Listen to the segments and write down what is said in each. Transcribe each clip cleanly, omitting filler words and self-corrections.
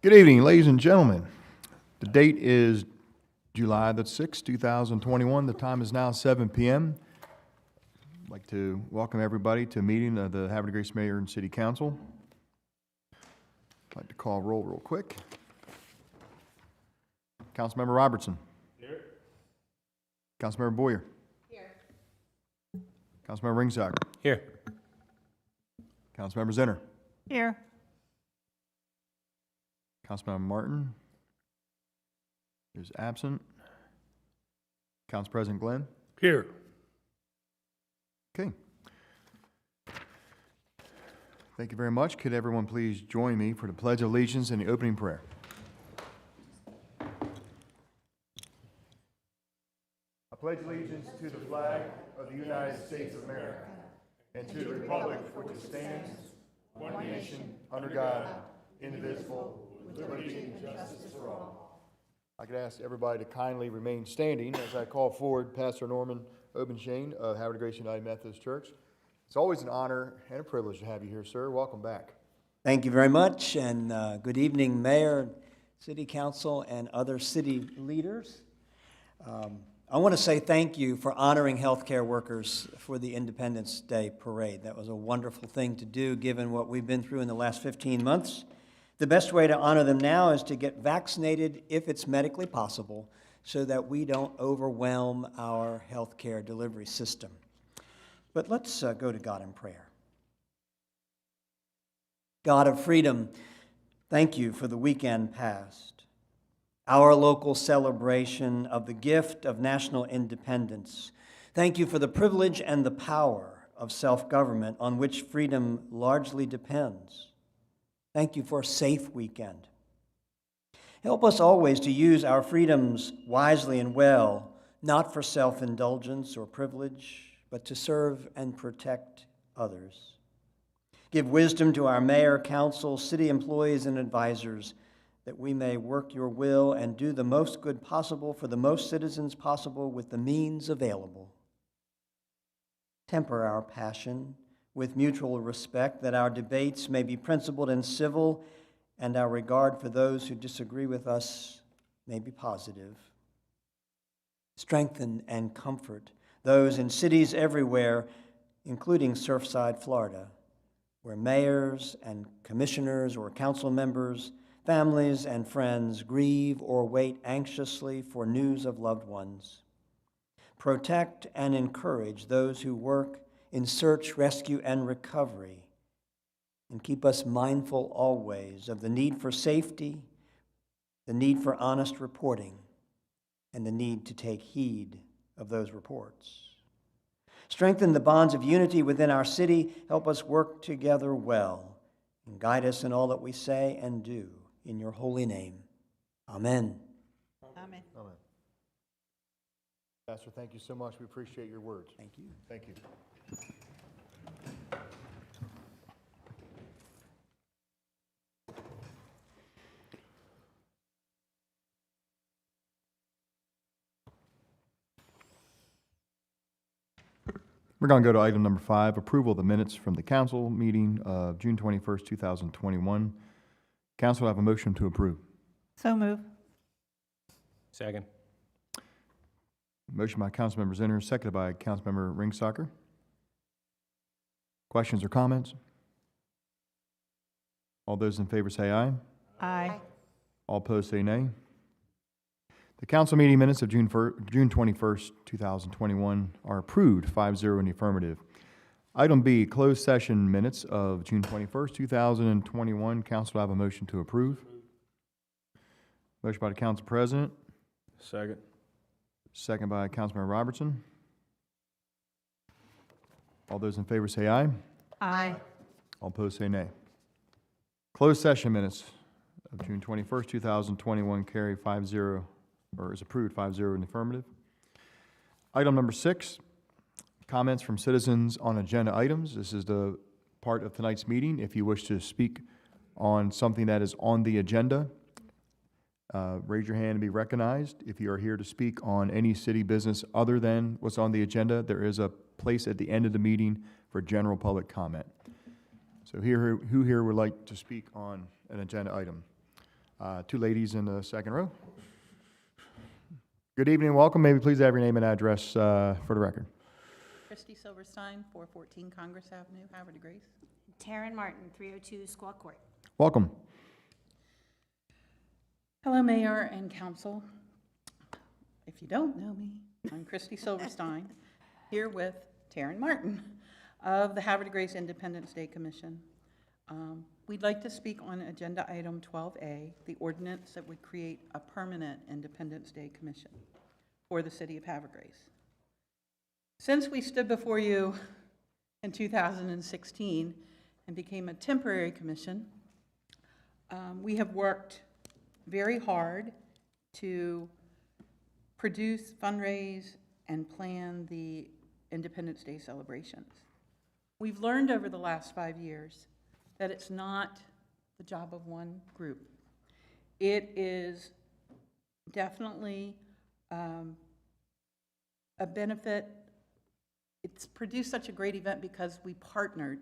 Good evening, ladies and gentlemen. The date is July the 6th, 2021. The time is now 7 p.m. I'd like to welcome everybody to a meeting of the Havre Grace Mayor and City Council. I'd like to call roll real quick. Councilmember Robertson. Here. Councilmember Boyer. Here. Councilmember Ringsager. Here. Councilmember Zinner. Here. Councilmember Martin is absent. Council President Glenn. Here. Okay. Thank you very much. Could everyone please join me for the Pledge of Allegiance and the opening prayer? I pledge allegiance to the flag of the United States of America and to the republic for which it stands, one nation, under God, indivisible, with liberty and justice for all. I could ask everybody to kindly remain standing as I call forward Pastor Norman Obenshane of Havre Grace United Methodist Church. It's always an honor and a privilege to have you here, sir. Welcome back. Thank you very much, and good evening, Mayor, City Council, and other city leaders. I want to say thank you for honoring healthcare workers for the Independence Day Parade. That was a wonderful thing to do, given what we've been through in the last 15 months. The best way to honor them now is to get vaccinated if it's medically possible, so that we don't overwhelm our healthcare delivery system. But let's go to God in prayer. God of freedom, thank you for the weekend past, our local celebration of the gift of national independence. Thank you for the privilege and the power of self-government on which freedom largely depends. Thank you for a safe weekend. Help us always to use our freedoms wisely and well, not for self-indulgence or privilege, but to serve and protect others. Give wisdom to our mayor, council, city employees, and advisors, that we may work your will and do the most good possible for the most citizens possible with the means available. Temper our passion with mutual respect, that our debates may be principled and civil, and our regard for those who disagree with us may be positive. Strengthen and comfort those in cities everywhere, including Surfside, Florida, where mayors and commissioners or council members, families and friends grieve or wait anxiously for news of loved ones. Protect and encourage those who work in search, rescue, and recovery, and keep us mindful always of the need for safety, the need for honest reporting, and the need to take heed of those reports. Strengthen the bonds of unity within our city. Help us work together well, and guide us in all that we say and do. In your holy name, amen. Amen. Amen. Pastor, thank you so much. We appreciate your words. Thank you. Thank you. We're going to go to item number 5, approval of the minutes from the council meeting of June 21st, 2021. Council, have a motion to approve. So move. Second. Motion by Councilmember Zinner, seconded by Councilmember Ringsager. Questions or comments? All those in favor say aye. Aye. All opposed say nay. The council meeting minutes of June 21st, 2021 are approved 5-0 in the affirmative. Item B, closed session minutes of June 21st, 2021. Council will have a motion to approve. Motion by the council president. Second. Second by Councilmember Robertson. All those in favor say aye. Aye. All opposed say nay. Closed session minutes of June 21st, 2021 carry 5-0, or is approved 5-0 in the affirmative. Item number 6, comments from citizens on agenda items. This is the part of tonight's meeting. If you wish to speak on something that is on the agenda, raise your hand and be recognized. If you are here to speak on any city business other than what's on the agenda, there is a place at the end of the meeting for general public comment. So who here would like to speak on an agenda item? Two ladies in the second row. Good evening and welcome. May we please have your name and address for the record? Christy Silverstein, 414 Congress Avenue, Havre de Grace. Taryn Martin, 302 Squaw Court. Welcome. Hello, Mayor and Council. If you don't know me, I'm Christy Silverstein, here with Taryn Martin of the Havre de Grace Independence Day Commission. We'd like to speak on Agenda Item 12A, the ordinance that would create a permanent Independence Day Commission for the city of Havre de Grace. Since we stood before you in 2016 and became a temporary commission, we have worked very hard to produce, fundraise, and plan the Independence Day celebrations. We've learned over the last 5 years that it's not the job of one group. It is definitely a benefit. It's produced such a great event because we partnered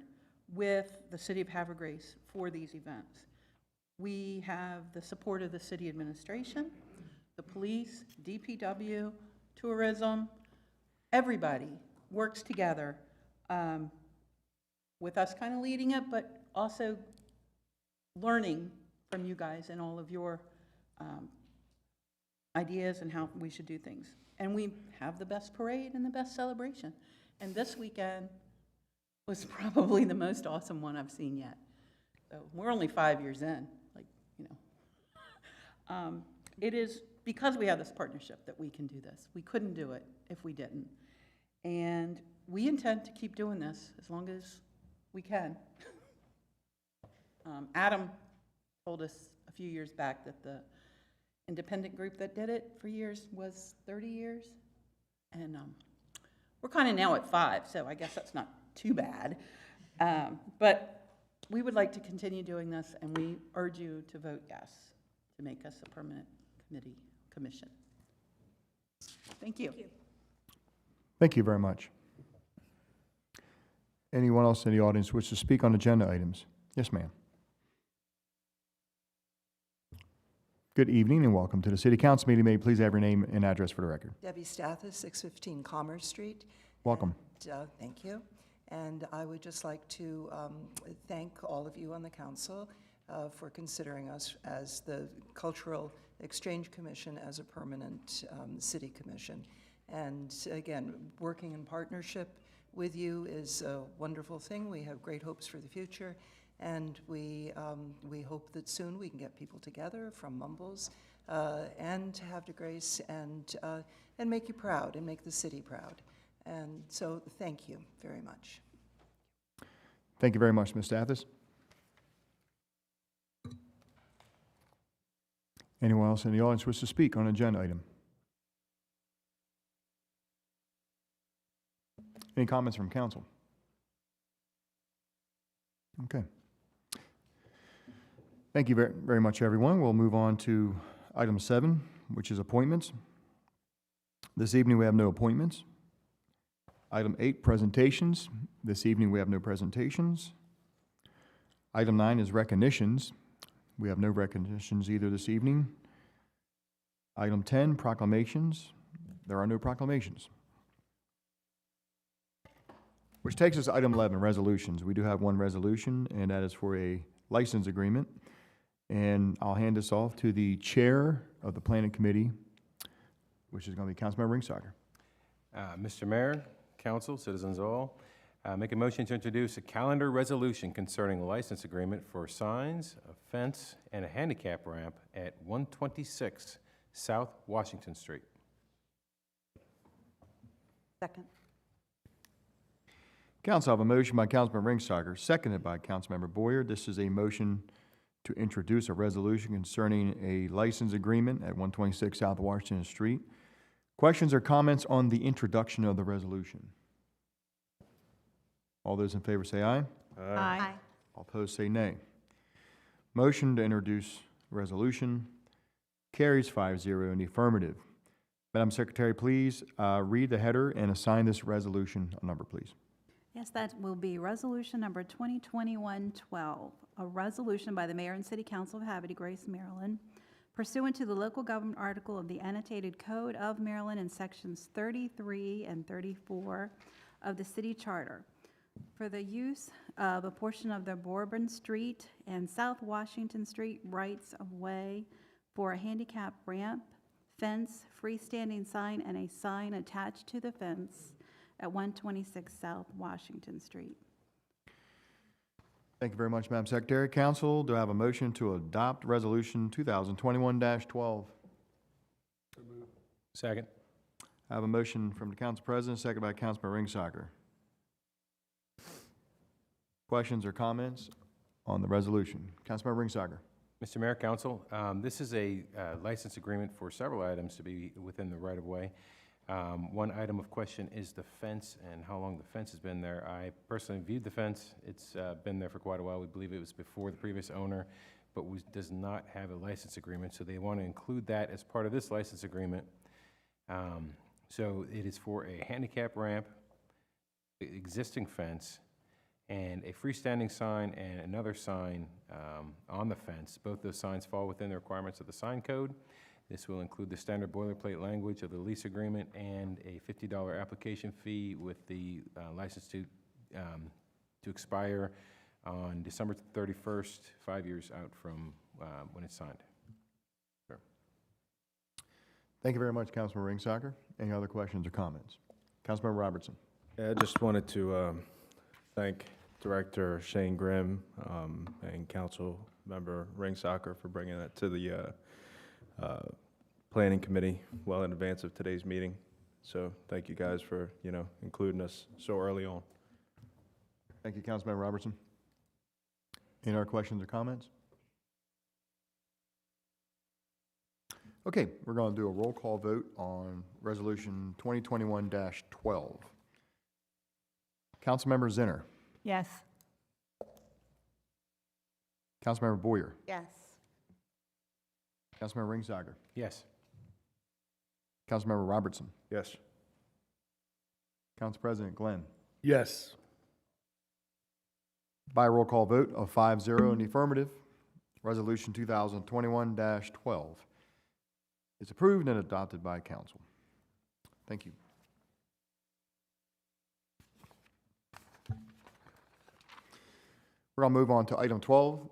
with the city of Havre de Grace for these events. We have the support of the city administration, the police, DPW, tourism. Everybody works together with us kind of leading it, but also learning from you guys and all of your ideas and how we should do things. And we have the best parade and the best celebration. And this weekend was probably the most awesome one I've seen yet. So we're only 5 years in, it is because we have this partnership that we can do this. We couldn't do it if we didn't. And we intend to keep doing this as long as we can. Adam told us a few years back that the independent group that did it for years was 30 years. And we're kind of now at 5, so I guess that's not too bad. But we would like to continue doing this, and we urge you to vote yes to make us a permanent commission. Thank you. Thank you very much. Anyone else in the audience wish to speak on agenda items? Yes, ma'am. Good evening and welcome to the City Council meeting. May you please have your name and address for the record? Debbie Stathis, 615 Commerce Street. Welcome. And, thank you. And I would just like to thank all of you on the council for considering us as the Cultural Exchange Commission as a permanent city commission. And again, working in partnership with you is a wonderful thing. We have great hopes for the future. And we hope that soon we can get people together from Mumbles and Havre de Grace and make you proud and make the city proud. And so thank you very much. Thank you very much, Ms. Stathis. Anyone else in the audience wish to speak on an agenda item? Any comments from council? Okay. Thank you very, very much, everyone. We'll move on to item 7, which is appointments. This evening, we have no appointments. Item 8, presentations. This evening, we have no presentations. Item 9 is recognitions. We have no recognitions either this evening. Item 10, proclamations. There are no proclamations. Which takes us to item 11, resolutions. We do have one resolution, and that is for a license agreement. And I'll hand this off to the chair of the planning committee, which is going to be Councilmember Ringsager. Mr. Mayor, council, citizens all, make a motion to introduce a calendar resolution concerning the license agreement for signs, a fence, and a handicap ramp at 126 South Washington Street. Second. Council, I have a motion by Councilmember Ringsager, seconded by Councilmember Boyer. This is a motion to introduce a resolution concerning a license agreement at 126 South Washington Street. Questions or comments on the introduction of the resolution? All those in favor say aye. Aye. All opposed say nay. Motion to introduce resolution carries 5-0 in the affirmative. Madam Secretary, please read the header and assign this resolution a number, please. Yes, that will be resolution number 2021-12, a resolution by the mayor and city council of Havre de Grace, Maryland, pursuant to the local government article of the annotated code of Maryland in sections 33 and 34 of the city charter, for the use of a portion of the Bourbon Street and South Washington Street rights of way for a handicap ramp, fence, freestanding sign, and a sign attached to the fence at 126 South Washington Street. Thank you very much, Madam Secretary. Council, do I have a motion to adopt Resolution 2021-12? Second. I have a motion from the Council President, seconded by Councilman Ringsacher. Questions or comments on the resolution? Councilmember Ringsacher. Mr. Mayor, Council, this is a license agreement for several items to be within the right-of-way. One item of question is the fence and how long the fence has been there. I personally viewed the fence. It's been there for quite a while. We believe it was before the previous owner, but does not have a license agreement, so they want to include that as part of this license agreement. So it is for a handicap ramp, existing fence, and a freestanding sign and another sign on the fence. Both those signs fall within the requirements of the sign code. This will include the standard boilerplate language of the lease agreement and a $50 application fee with the license to expire on December 31st, 5 years out from when it's signed. Sure. Thank you very much, Councilman Ringsacher. Any other questions or comments? Councilmember Robertson. Yeah, I just wanted to thank Director Shane Grimm and Council Member Ringsacher for bringing that to the Planning Committee well in advance of today's meeting. So thank you guys for, including us so early on. Thank you, Councilmember Robertson. Any other questions or comments? Okay, we're going to do a roll call vote on Resolution 2021-12. Councilmember Zinner. Yes. Councilmember Boyer. Yes. Councilmember Ringsager. Yes. Councilmember Robertson. Yes. Council President Glenn. Yes. By a roll call vote of 5-0 in the affirmative, Resolution 2021-12 is approved and adopted by council. Thank you. We're going to move on to item 12.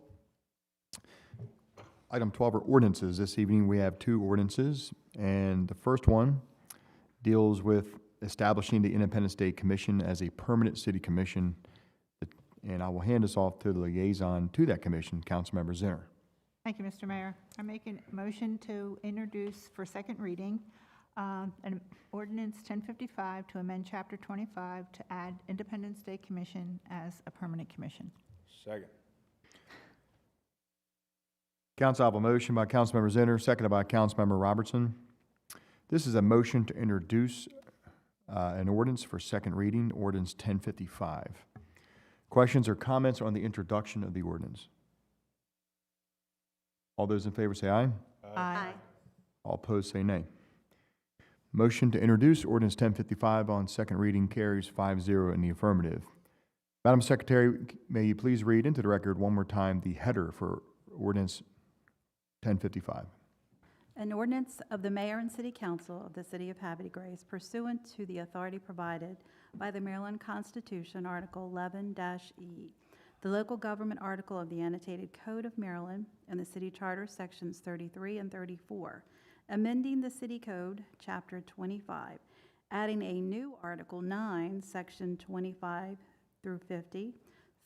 Item 12 are ordinances. This evening we have two ordinances, and the first one deals with establishing the Independence Day Commission as a permanent city commission, and I will hand this off to the liaison to that commission, Councilmember Zinner. Thank you, Mr. Mayor. I make a motion to introduce for second reading an ordinance 1055 to amend Chapter 25 to add Independence Day Commission as a permanent commission. Second. Council, I have a motion by Councilmember Zinner, seconded by Councilmember Robertson. This is a motion to introduce an ordinance for second reading, Ordinance 1055. Questions or comments on the introduction of the ordinance? All those in favor say aye. Aye. All opposed say nay. Motion to introduce Ordinance 1055 on second reading carries 5-0 in the affirmative. Madam Secretary, may you please read into the record one more time the header for Ordinance 1055. An ordinance of the mayor and city council of the city of Havre de Grace pursuant to the authority provided by the Maryland Constitution, Article 11-E, the local government article of the annotated code of Maryland, and the city charter, sections 33 and 34, amending the city code, chapter 25, adding a new Article 9, section 25 through 50,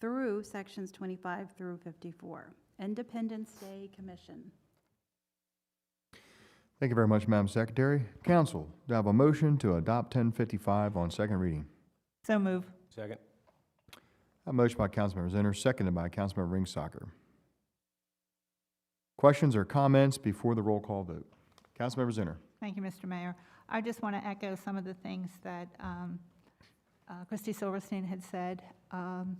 through sections 25 through 54. Independence Day Commission. Thank you very much, Madam Secretary. Council, do I have a motion to adopt 1055 on second reading? So move. Second. A motion by Councilmember Zinner, seconded by Councilmember Ringsacher. Questions or comments before the roll call vote? Councilmember Zinner. Thank you, Mr. Mayor. I just want to echo some of the things that Christy Silverstein had said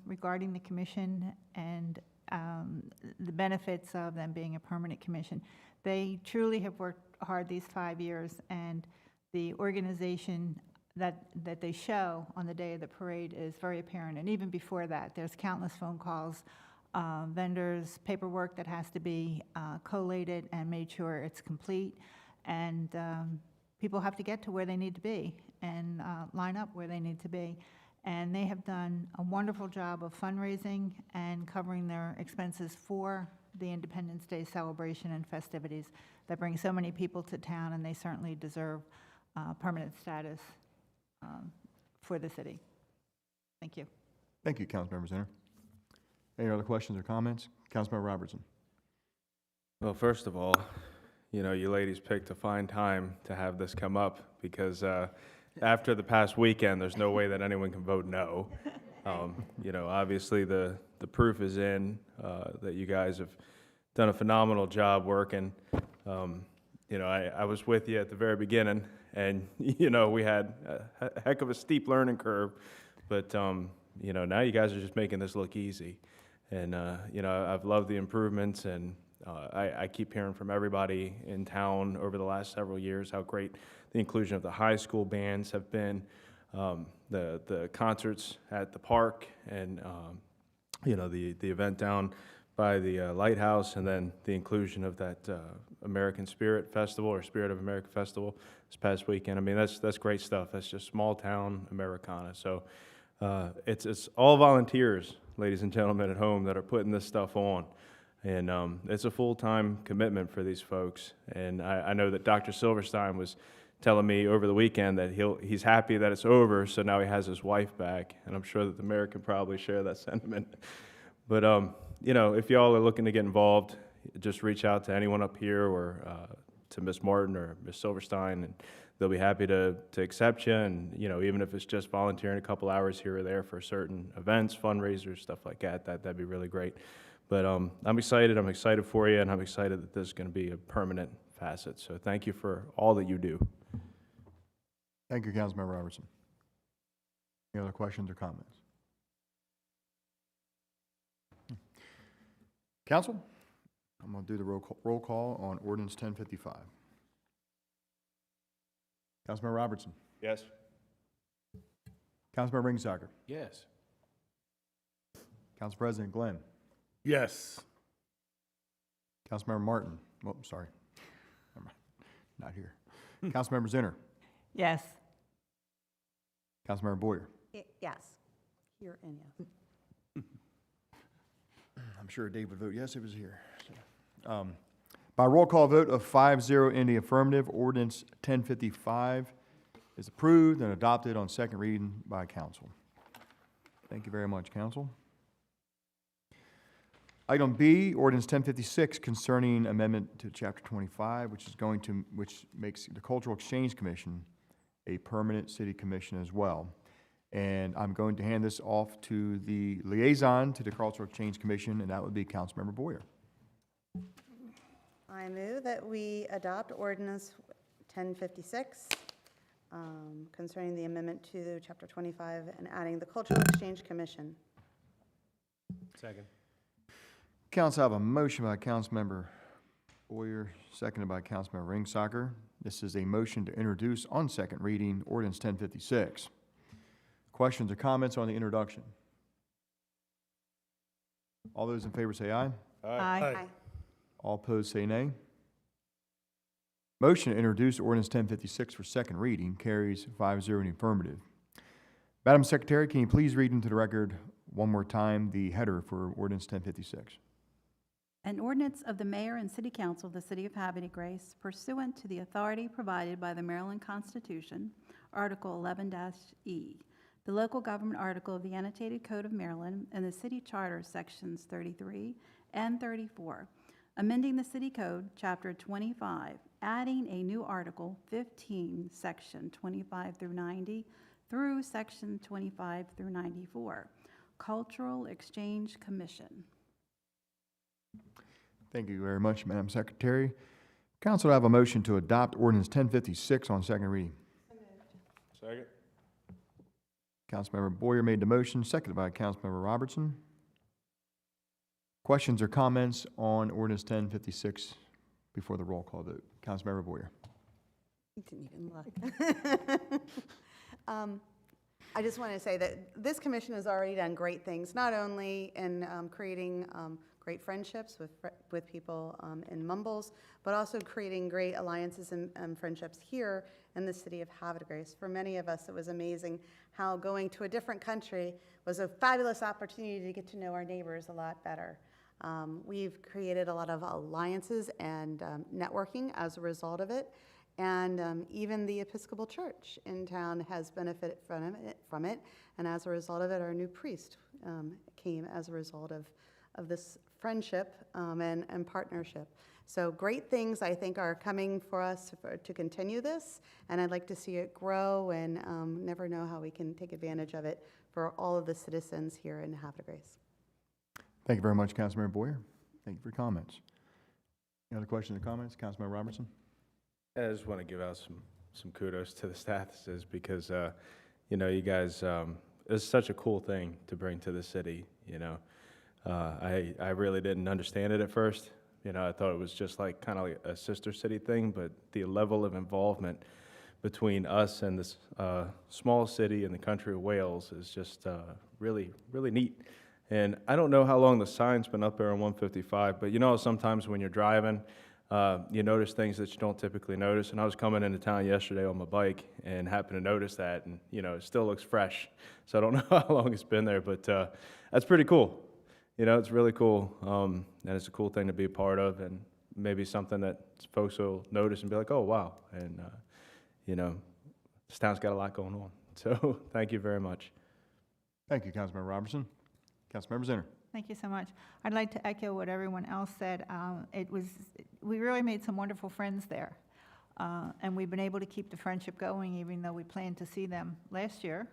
regarding the commission and the benefits of them being a permanent commission. They truly have worked hard these 5 years, and the organization that they show on the day of the parade is very apparent. And even before that, there's countless phone calls, vendors, paperwork that has to be collated and made sure it's complete. And people have to get to where they need to be and line up where they need to be. And they have done a wonderful job of fundraising and covering their expenses for the Independence Day celebration and festivities that bring so many people to town, and they certainly deserve permanent status for the city. Thank you. Thank you, Councilmember Zinner. Any other questions or comments? Councilmember Robertson. Well, first of all, you know, you ladies picked a fine time to have this come up because after the past weekend, there's no way that anyone can vote no. You know, obviously the proof is in that you guys have done a phenomenal job working. You know, I was with you at the very beginning, and, you know, we had a heck of a steep learning curve, but, you know, now you guys are just making this look easy. And, you know, I've loved the improvements, and I keep hearing from everybody in town over the last several years how great the inclusion of the high school bands have been, the concerts at the park, and, you know, the event down by the lighthouse, and then the inclusion of that American Spirit Festival, or Spirit of America Festival this past weekend. I mean, that's great stuff. That's just small town Americana. So it's all volunteers, ladies and gentlemen at home, that are putting this stuff on. And it's a full-time commitment for these folks. And I know that Dr. Silverstein was telling me over the weekend that he's happy that it's over, so now he has his wife back. And I'm sure that the mayor can probably share that sentiment. But, you know, if y'all are looking to get involved, just reach out to anyone up here, or to Ms. Martin or Ms. Silverstein, and they'll be happy to accept you. And, you know, even if it's just volunteering a couple hours here or there for certain events, fundraisers, stuff like that, that'd be really great. But I'm excited for you, and I'm excited that this is going to be a permanent facet. So thank you for all that you do. Thank you, Councilmember Robertson. Any other questions or comments? Council, I'm going to do the roll call on ordinance 1055. Councilmember Robertson. Yes. Councilmember Ringsacker. Yes. Council President Glenn. Yes. Councilmember Martin. Oh, sorry. Never mind. Not here. Councilmember Zinner. Yes. Councilmember Boyer. Yes. Here and yes. I'm sure Dave would vote yes if he was here. So, by roll call vote of 5-0 in the affirmative, ordinance 1055 is approved and adopted on second reading by council. Thank you very much, council. Item B, ordinance 1056 concerning amendment to chapter 25, which makes the Cultural Exchange Commission a permanent city commission as well. And I'm going to hand this off to the liaison to the Cultural Exchange Commission, and that would be Councilmember Boyer. I move that we adopt ordinance 1056 concerning the amendment to Chapter 25 and adding the Cultural Exchange Commission. Second. Council, I have a motion by Councilmember Boyer, seconded by Councilmember Ringsacker. This is a motion to introduce on second reading ordinance 1056. Questions or comments on the introduction? All those in favor say aye. Aye. All opposed say nay. Motion to introduce ordinance 1056 for second reading carries 5-0 in the affirmative. Madam Secretary, can you please read into the record one more time the header for ordinance 1056? An ordinance of the Mayor and City Council of the City of Havre de Grace pursuant to the authority provided by the Maryland Constitution, Article 11-E, the local government article of the Annotated Code of Maryland, and the City Charter, Sections 33 and 34, amending the City Code, Chapter 25, adding a new Article 15, Section 25 through 90 through Section 25 through 94, Cultural Exchange Commission. Thank you very much, Madam Secretary. Council, I have a motion to adopt ordinance 1056 on second reading. Second. Councilmember Boyer made the motion, seconded by Councilmember Robertson. Questions or comments on ordinance 1056 before the roll call vote? Councilmember Boyer. You didn't even look. I just want to say that this commission has already done great things, not only in creating great friendships with people in Mumbles, but also creating great alliances and friendships here in the city of Havre. For many of us, it was amazing how going to a different country was a fabulous opportunity to get to know our neighbors a lot better. We've created a lot of alliances and networking as a result of it. And even the Episcopal Church in town has benefited from it. And as a result of it, our new priest came as a result of this friendship and partnership. So great things, I think, are coming for us to continue this. And I'd like to see it grow and never know how we can take advantage of it for all of the citizens here in Havre de Grace. Thank you very much, Councilmember Boyer. Thank you for your comments. Any other questions or comments? Councilmember Robertson? I just want to give out some kudos to the staffs because, you know, you guys, it's such a cool thing to bring to the city, you know. I really didn't understand it at first. You know, I thought it was just like kind of like a sister city thing, but the level of involvement between us and this small city in the country of Wales is just really, really neat. And I don't know how long the sign's been up there on 155, but you know, sometimes when you're driving, you notice things that you don't typically notice. And I was coming into town yesterday on my bike and happened to notice that, and you know, it still looks fresh. So I don't know how long it's been there, but that's pretty cool. You know, it's really cool, and it's a cool thing to be a part of, and maybe something that folks will notice and be like, oh, wow. And, you know, this town's got a lot going on. So thank you very much. Thank you, Councilmember Robertson. Councilmember Zinner. Thank you so much. I'd like to echo what everyone else said. We really made some wonderful friends there. And we've been able to keep the friendship going even though we planned to see them last year.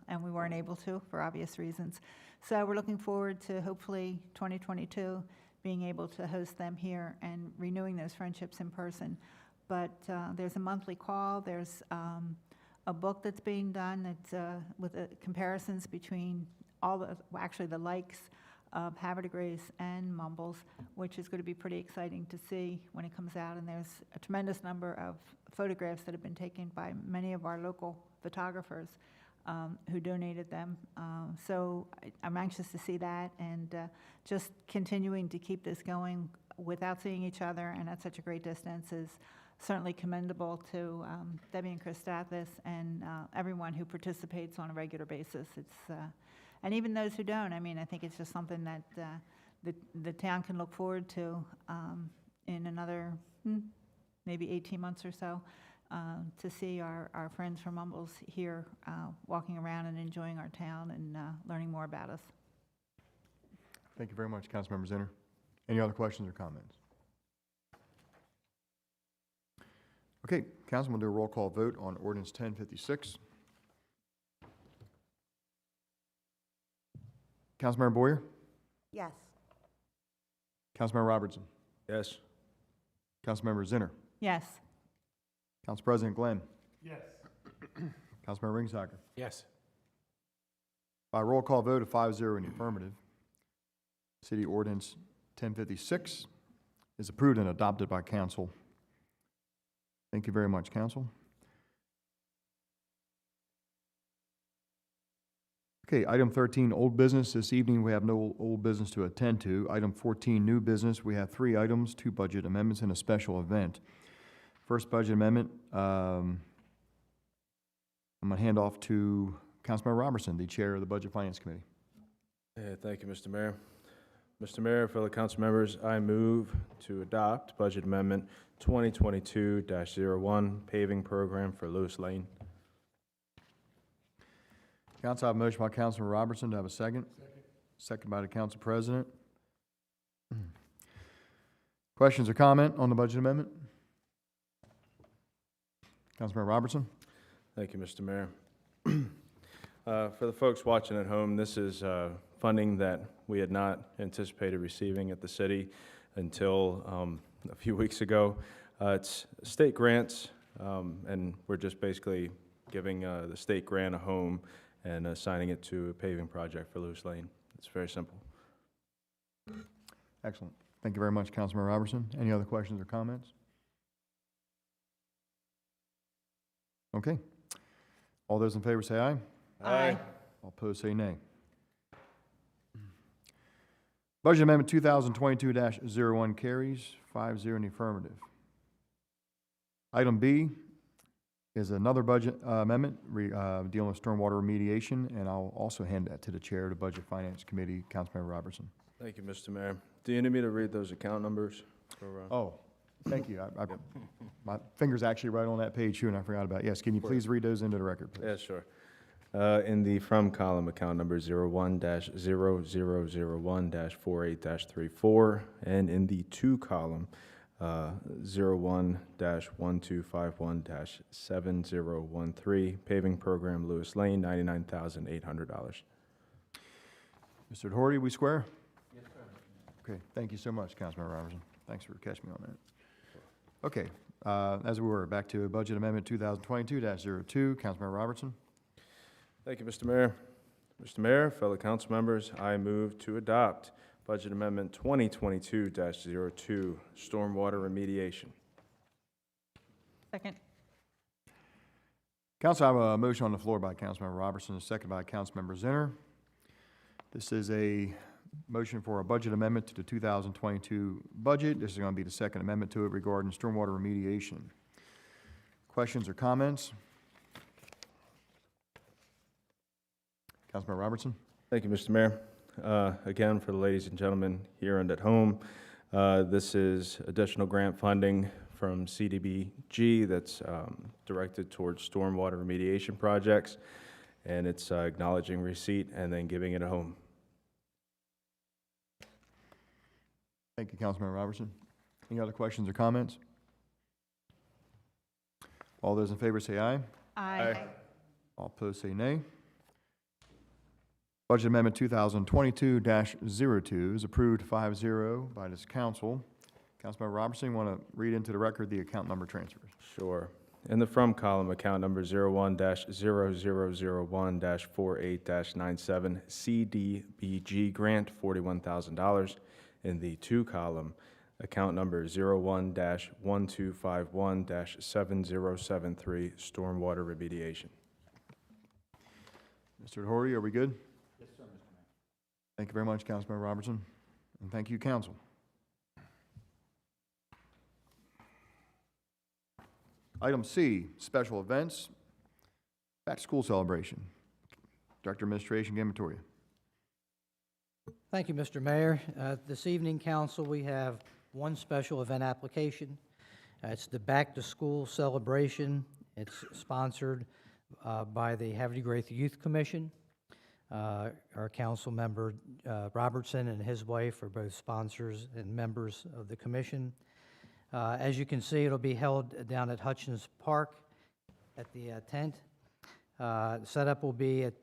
And we weren't able to for obvious reasons. So we're looking forward to hopefully 2022 being able to host them here and renewing those friendships in person. But there's a monthly call. There's a book that's being done that's with comparisons between actually the likes of Havre de Grace and Mumbles, which is going to be pretty exciting to see when it comes out. And there's a tremendous number of photographs that have been taken by many of our local photographers who donated them. So I'm anxious to see that, and just continuing to keep this going without seeing each other and at such a great distance is certainly commendable to Debbie and Chris Stathis and everyone who participates on a regular basis. And even those who don't. I mean, I think it's just something that the town can look forward to in another maybe 18 months or so, to see our friends from Mumbles here walking around and enjoying our town and learning more about us. Thank you very much, Councilmember Zinner. Any other questions or comments? Okay, Council, we'll do a roll call vote on ordinance 1056. Councilmember Boyer? Yes. Councilmember Robertson? Yes. Councilmember Zinner? Yes. Council President Glenn? Yes. Councilmember Ringsacker? Yes. By roll call vote of 5-0 in the affirmative, City Ordinance 1056 is approved and adopted by council. Thank you very much, council. Okay, item 13, old business. This evening, we have no old business to attend to. Item 14, new business. We have 3 items, 2 budget amendments, and a special event. First budget amendment, I'm going to hand off to Councilmember Robertson, the chair of the Budget Finance Committee. Yeah, thank you, Mr. Mayor. Mr. Mayor, fellow council members, I move to adopt Budget Amendment 2022-01 paving program for Lewis Lane. Council, I have a motion by Councilman Robertson. Do I have a second? Second by the Council President. Questions or comment on the budget amendment? Councilman Robertson. Thank you, Mr. Mayor. For the folks watching at home, this is funding that we had not anticipated receiving at the city until a few weeks ago. It's state grants, and we're just basically giving the state grant a home and assigning it to a paving project for Lewis Lane. It's very simple. Excellent. Thank you very much, Councilman Robertson. Any other questions or comments? Okay. All those in favor say aye. Aye. All opposed say nay. Budget Amendment 2022-01 carries 5-0 in the affirmative. Item B is another budget amendment dealing with stormwater remediation, and I'll also hand that to the Chair of the Budget Finance Committee, Councilmember Robertson. Thank you, Mr. Mayor. Do you need me to read those account numbers? Oh, thank you. My finger's actually right on that page too, and I forgot about it. Yes, can you please read those into the record, please? Yeah, sure. In the from column, account number 01-0001-48-34, and in the to column, 01-1251-7013, paving program, Lewis Lane, $99,800. Mr. Doherty, we square? Yes, sir. Okay, thank you so much, Councilmember Robertson. Thanks for catching me on that. Okay, as we were, back to Budget Amendment 2022-02, Councilmember Robertson. Thank you, Mr. Mayor. Mr. Mayor, fellow council members, I move to adopt Budget Amendment 2022-02, Stormwater Remediation. Second. Council, I have a motion on the floor by Councilmember Robertson, a second by Councilmember Zinner. This is a motion for a budget amendment to the 2022 budget. This is going to be the second amendment to it regarding stormwater remediation. Questions or comments? Councilmember Robertson? Thank you, Mr. Mayor. Again, for the ladies and gentlemen here and at home, this is additional grant funding from CDBG that's directed towards stormwater remediation projects, and it's acknowledging receipt and then giving it a home. Thank you, Councilmember Robertson. Any other questions or comments? All those in favor say aye. Aye. All opposed say nay. Budget Amendment 2022-02 is approved 5-0 by this council. Councilmember Robertson, you want to read into the record the account number transfers? Sure. In the from column, account number 01-0001-48-97, CDBG grant, $41,000. In the to column, account number 01-1251-7073, stormwater remediation. Mr. Doherty, are we good? Yes, sir, Mr. Mayor. Thank you very much, Councilmember Robertson, and thank you, council. Item C, special events, back to school celebration. Director of Administration, Gamatoria. Thank you, Mr. Mayor. This evening, council, we have one special event application. It's the Back to School Celebration. It's sponsored by the Havre Youth Commission. Our council member, Robertson, and his wife are both sponsors and members of the commission. As you can see, it'll be held down at Hutchins Park at the tent. The setup will be at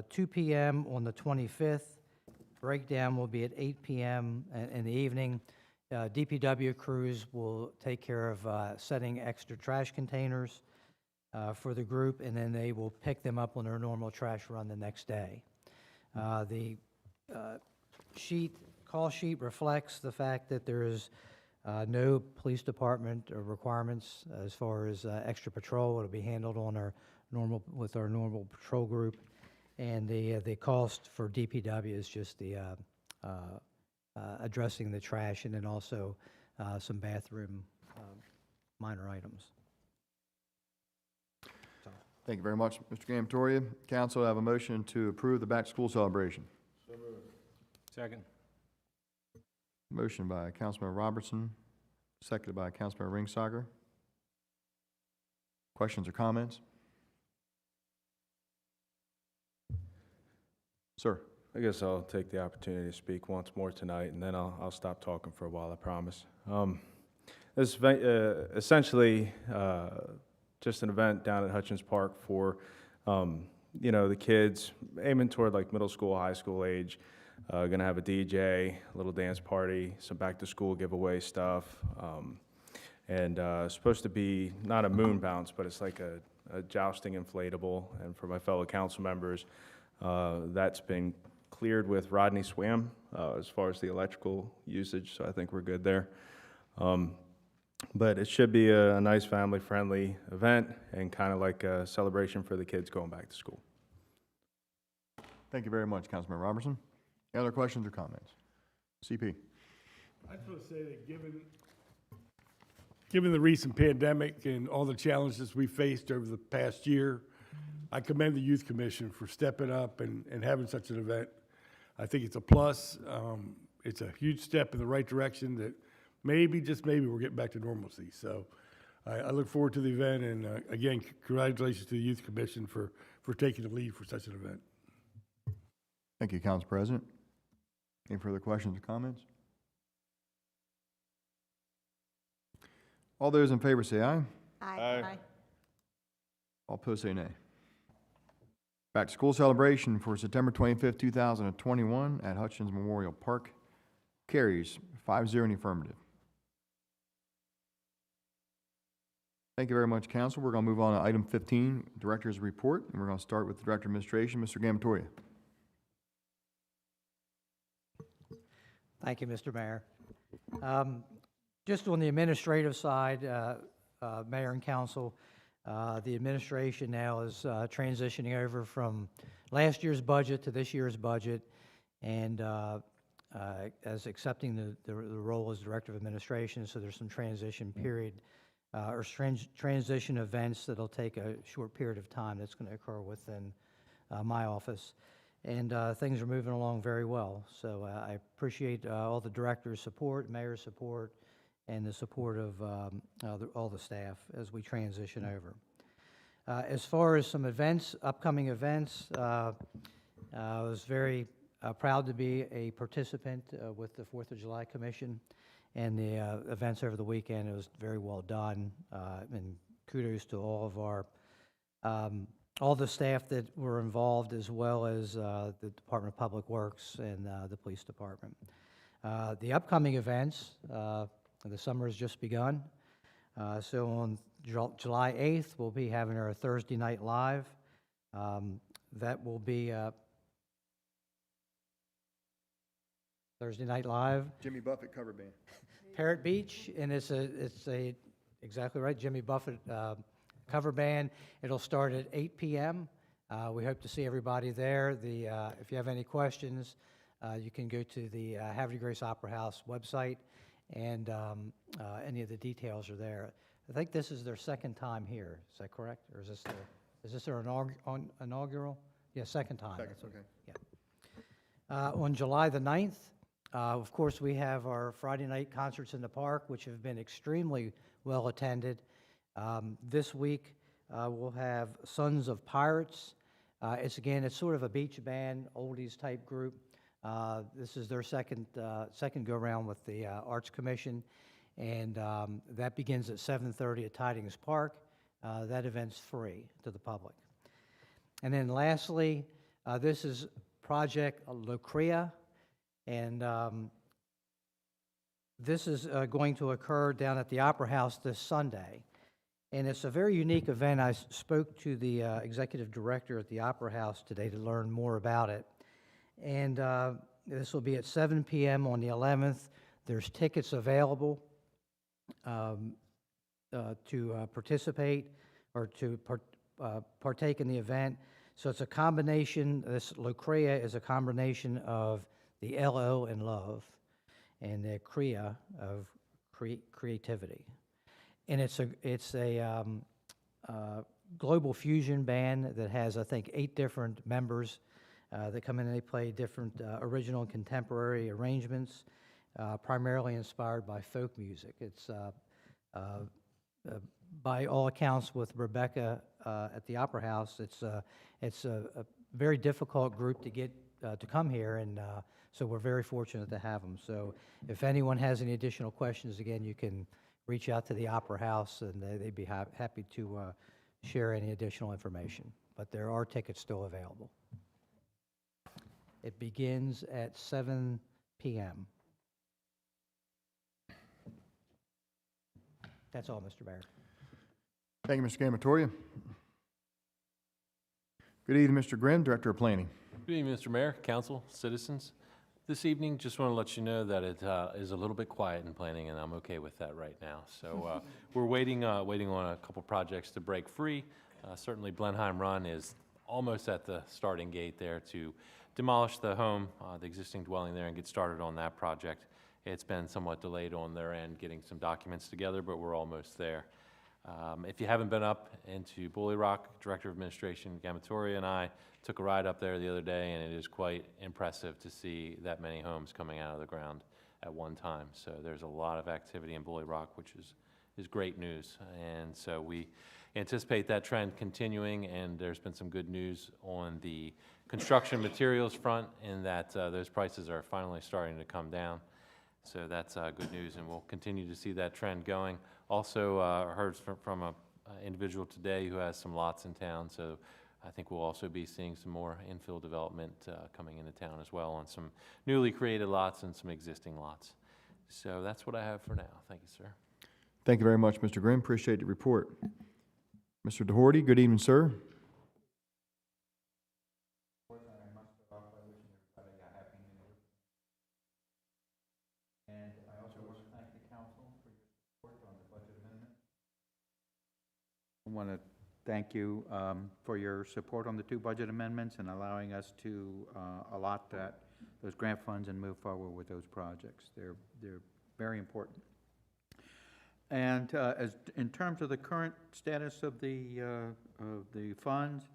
2 p.m. on the 25th. Breakdown will be at 8 p.m. in the evening. DPW crews will take care of setting extra trash containers for the group, and then they will pick them up on their normal trash run the next day. The call sheet reflects the fact that there is no police department requirements as far as extra patrol. It'll be handled on our normal patrol group, and the cost for DPW is just the addressing the trash, and then also some bathroom minor items. Thank you very much, Mr. Gamatoria. Council, I have a motion to approve the back to school celebration. So moved. Second. Motion by Councilmember Robertson, seconded by Councilmember Ringsager. Questions or comments? Sir. I guess I'll take the opportunity to speak once more tonight, and then I'll stop talking for a while, I promise. This event, essentially just an event down at Hutchins Park for, the kids aiming toward like middle school, high school age. Gonna have a DJ, a little dance party, some back to school giveaway stuff, and supposed to be not a moon bounce, but it's like a jousting inflatable. And for my fellow council members, that's been cleared with Rodney Swam as far as the electrical usage, so I think we're good there. But it should be a nice family-friendly event and kind of like a celebration for the kids going back to school. Thank you very much, Councilman Robertson. Any other questions or comments? CP. I just want to say that given the recent pandemic and all the challenges we faced over the past year, I commend the Youth Commission for stepping up and having such an event. I think it's a plus. It's a huge step in the right direction that maybe, just maybe, we're getting back to normalcy. So I look forward to the event, and again, congratulations to the Youth Commission for taking the lead for such an event. Thank you, Council President. Any further questions or comments? All those in favor say aye. Aye. All opposed say nay. Back to school celebration for September 25th, 2021 at Hutchins Memorial Park carries 5-0 in the affirmative. Thank you very much, Council. We're going to move on to item 15, Director's Report, and we're going to start with the Director of Administration, Mr. Gamatoria. Thank you, Mr. Mayor. Just on the administrative side, Mayor and Council, the administration now is transitioning over from last year's budget to this year's budget, and as accepting the role as Director of Administration, so there's some transition period, or transition events that'll take a short period of time that's going to occur within my office. And things are moving along very well. So I appreciate all the director's support, mayor's support, and the support of all the staff as we transition over. As far as some events, upcoming events, I was very proud to be a participant with the 4th of July Commission and the events over the weekend. It was very well done, and kudos to all of our all the staff that were involved, as well as the Department of Public Works and the Police Department. The upcoming events, the summer has just begun. So on July 8th, we'll be having our Thursday Night Live. That will be Thursday Night Live. Jimmy Buffett cover band. Parrot Beach, and it's a exactly right, Jimmy Buffett cover band. It'll start at 8 p.m. We hope to see everybody there. If you have any questions, you can go to the Havre Grace Opera House website, and any of the details are there. I think this is their second time here. Is that correct? Or is this their inaugural? Yeah, second time. Second, That's what- okay. Yeah. On July the 9th, of course, we have our Friday night concerts in the park, which have been extremely well attended. This week, we'll have Sons of Pirates. It's sort of a beach band, oldies type group. This is their second go-around with the Arts Commission, and that begins at 7:30 at Tidings Park. That event's free to the public. And then lastly, this is Project Lucrea, and this is going to occur down at the Opera House this Sunday. And it's a very unique event. I spoke to the executive director at the Opera House today to learn more about it. And this will be at 7 p.m. on the 11th. There's tickets available to participate or to partake in the event. So it's a combination, this Lucrea is a combination of the L-O in love and the Crea of creativity. And it's a global fusion band that has, I think, 8 different members that come in and they play different original and contemporary arrangements, primarily inspired by folk music. It's, by all accounts, with Rebecca at the Opera House, it's a very difficult group to get to come here, and so we're very fortunate to have them. So if anyone has any additional questions, again, you can reach out to the Opera House, and they'd be happy to share any additional information. But there are tickets still available. It begins at 7 p.m. That's all, Mr. Mayor. Thank you, Mr. Gamatoria. Good evening, Mr. Grimm, Director of Planning. Good evening, Mr. Mayor, Council, citizens. This evening, just want to let you know that it is a little bit quiet in planning, and I'm okay with that right now. So we're waiting on a couple projects to break free. Certainly, Blenheim Run is almost at the starting gate there to demolish the home, the existing dwelling there, and get started on that project. It's been somewhat delayed on their end, getting some documents together, but we're almost there. If you haven't been up into Bully Rock, Director of Administration Gamatoria and I took a ride up there the other day, and it is quite impressive to see that many homes coming out of the ground at one time. So there's a lot of activity in Bully Rock, which is great news. And so we anticipate that trend continuing, and there's been some good news on the construction materials front in that those prices are finally starting to come down. So that's good news, and we'll continue to see that trend going. Also heard from an individual today who has some lots in town, so I think we'll also be seeing some more infill development coming into town as well on some newly created lots and some existing lots. So that's what I have for now. Thank you, sir. Thank you very much, Mr. Grimm. Appreciate the report. Mr. DeHorty, good evening, sir. And I also want to thank the council for your support on the budget amendment. I want to thank you for your support on the 2 budget amendments and allowing us to allot those grant funds and move forward with those projects. They're very important. And in terms of the current status of the funds,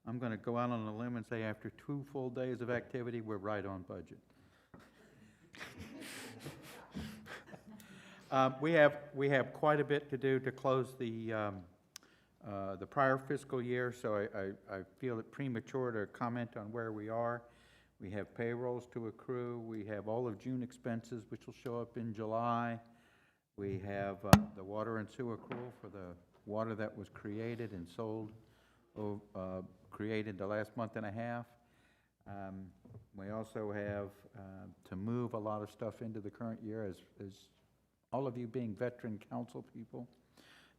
I'm going to go out on a limb and say after 2 full days of activity, we're right on budget. We have quite a bit to do to close the prior fiscal year, so I feel it premature to comment on where we are. We have payrolls to accrue. We have all of June expenses, which will show up in July. We have the water and sewer accrual for the water that was created and sold, created the last month and a half. We also have to move a lot of stuff into the current year, as all of you being veteran council people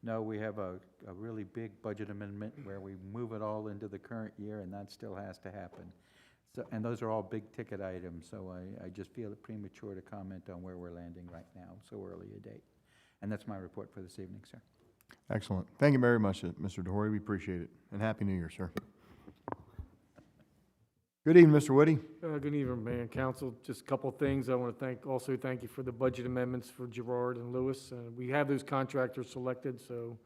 know, we have a really big budget amendment where we move it all into the current year, and that still has to happen. So, and those are all big ticket items, so I just feel it premature to comment on where we're landing right now, so early a date. And that's my report for this evening, sir. Excellent. Thank you very much, Mr. DeHorty. We appreciate it. And Happy New Year, sir. Good evening, Mr. Woody. Good evening, Mayor and Council. Just a couple of things. I want to also thank you for the budget amendments for Gerard and Lewis. We have those contractors selected, so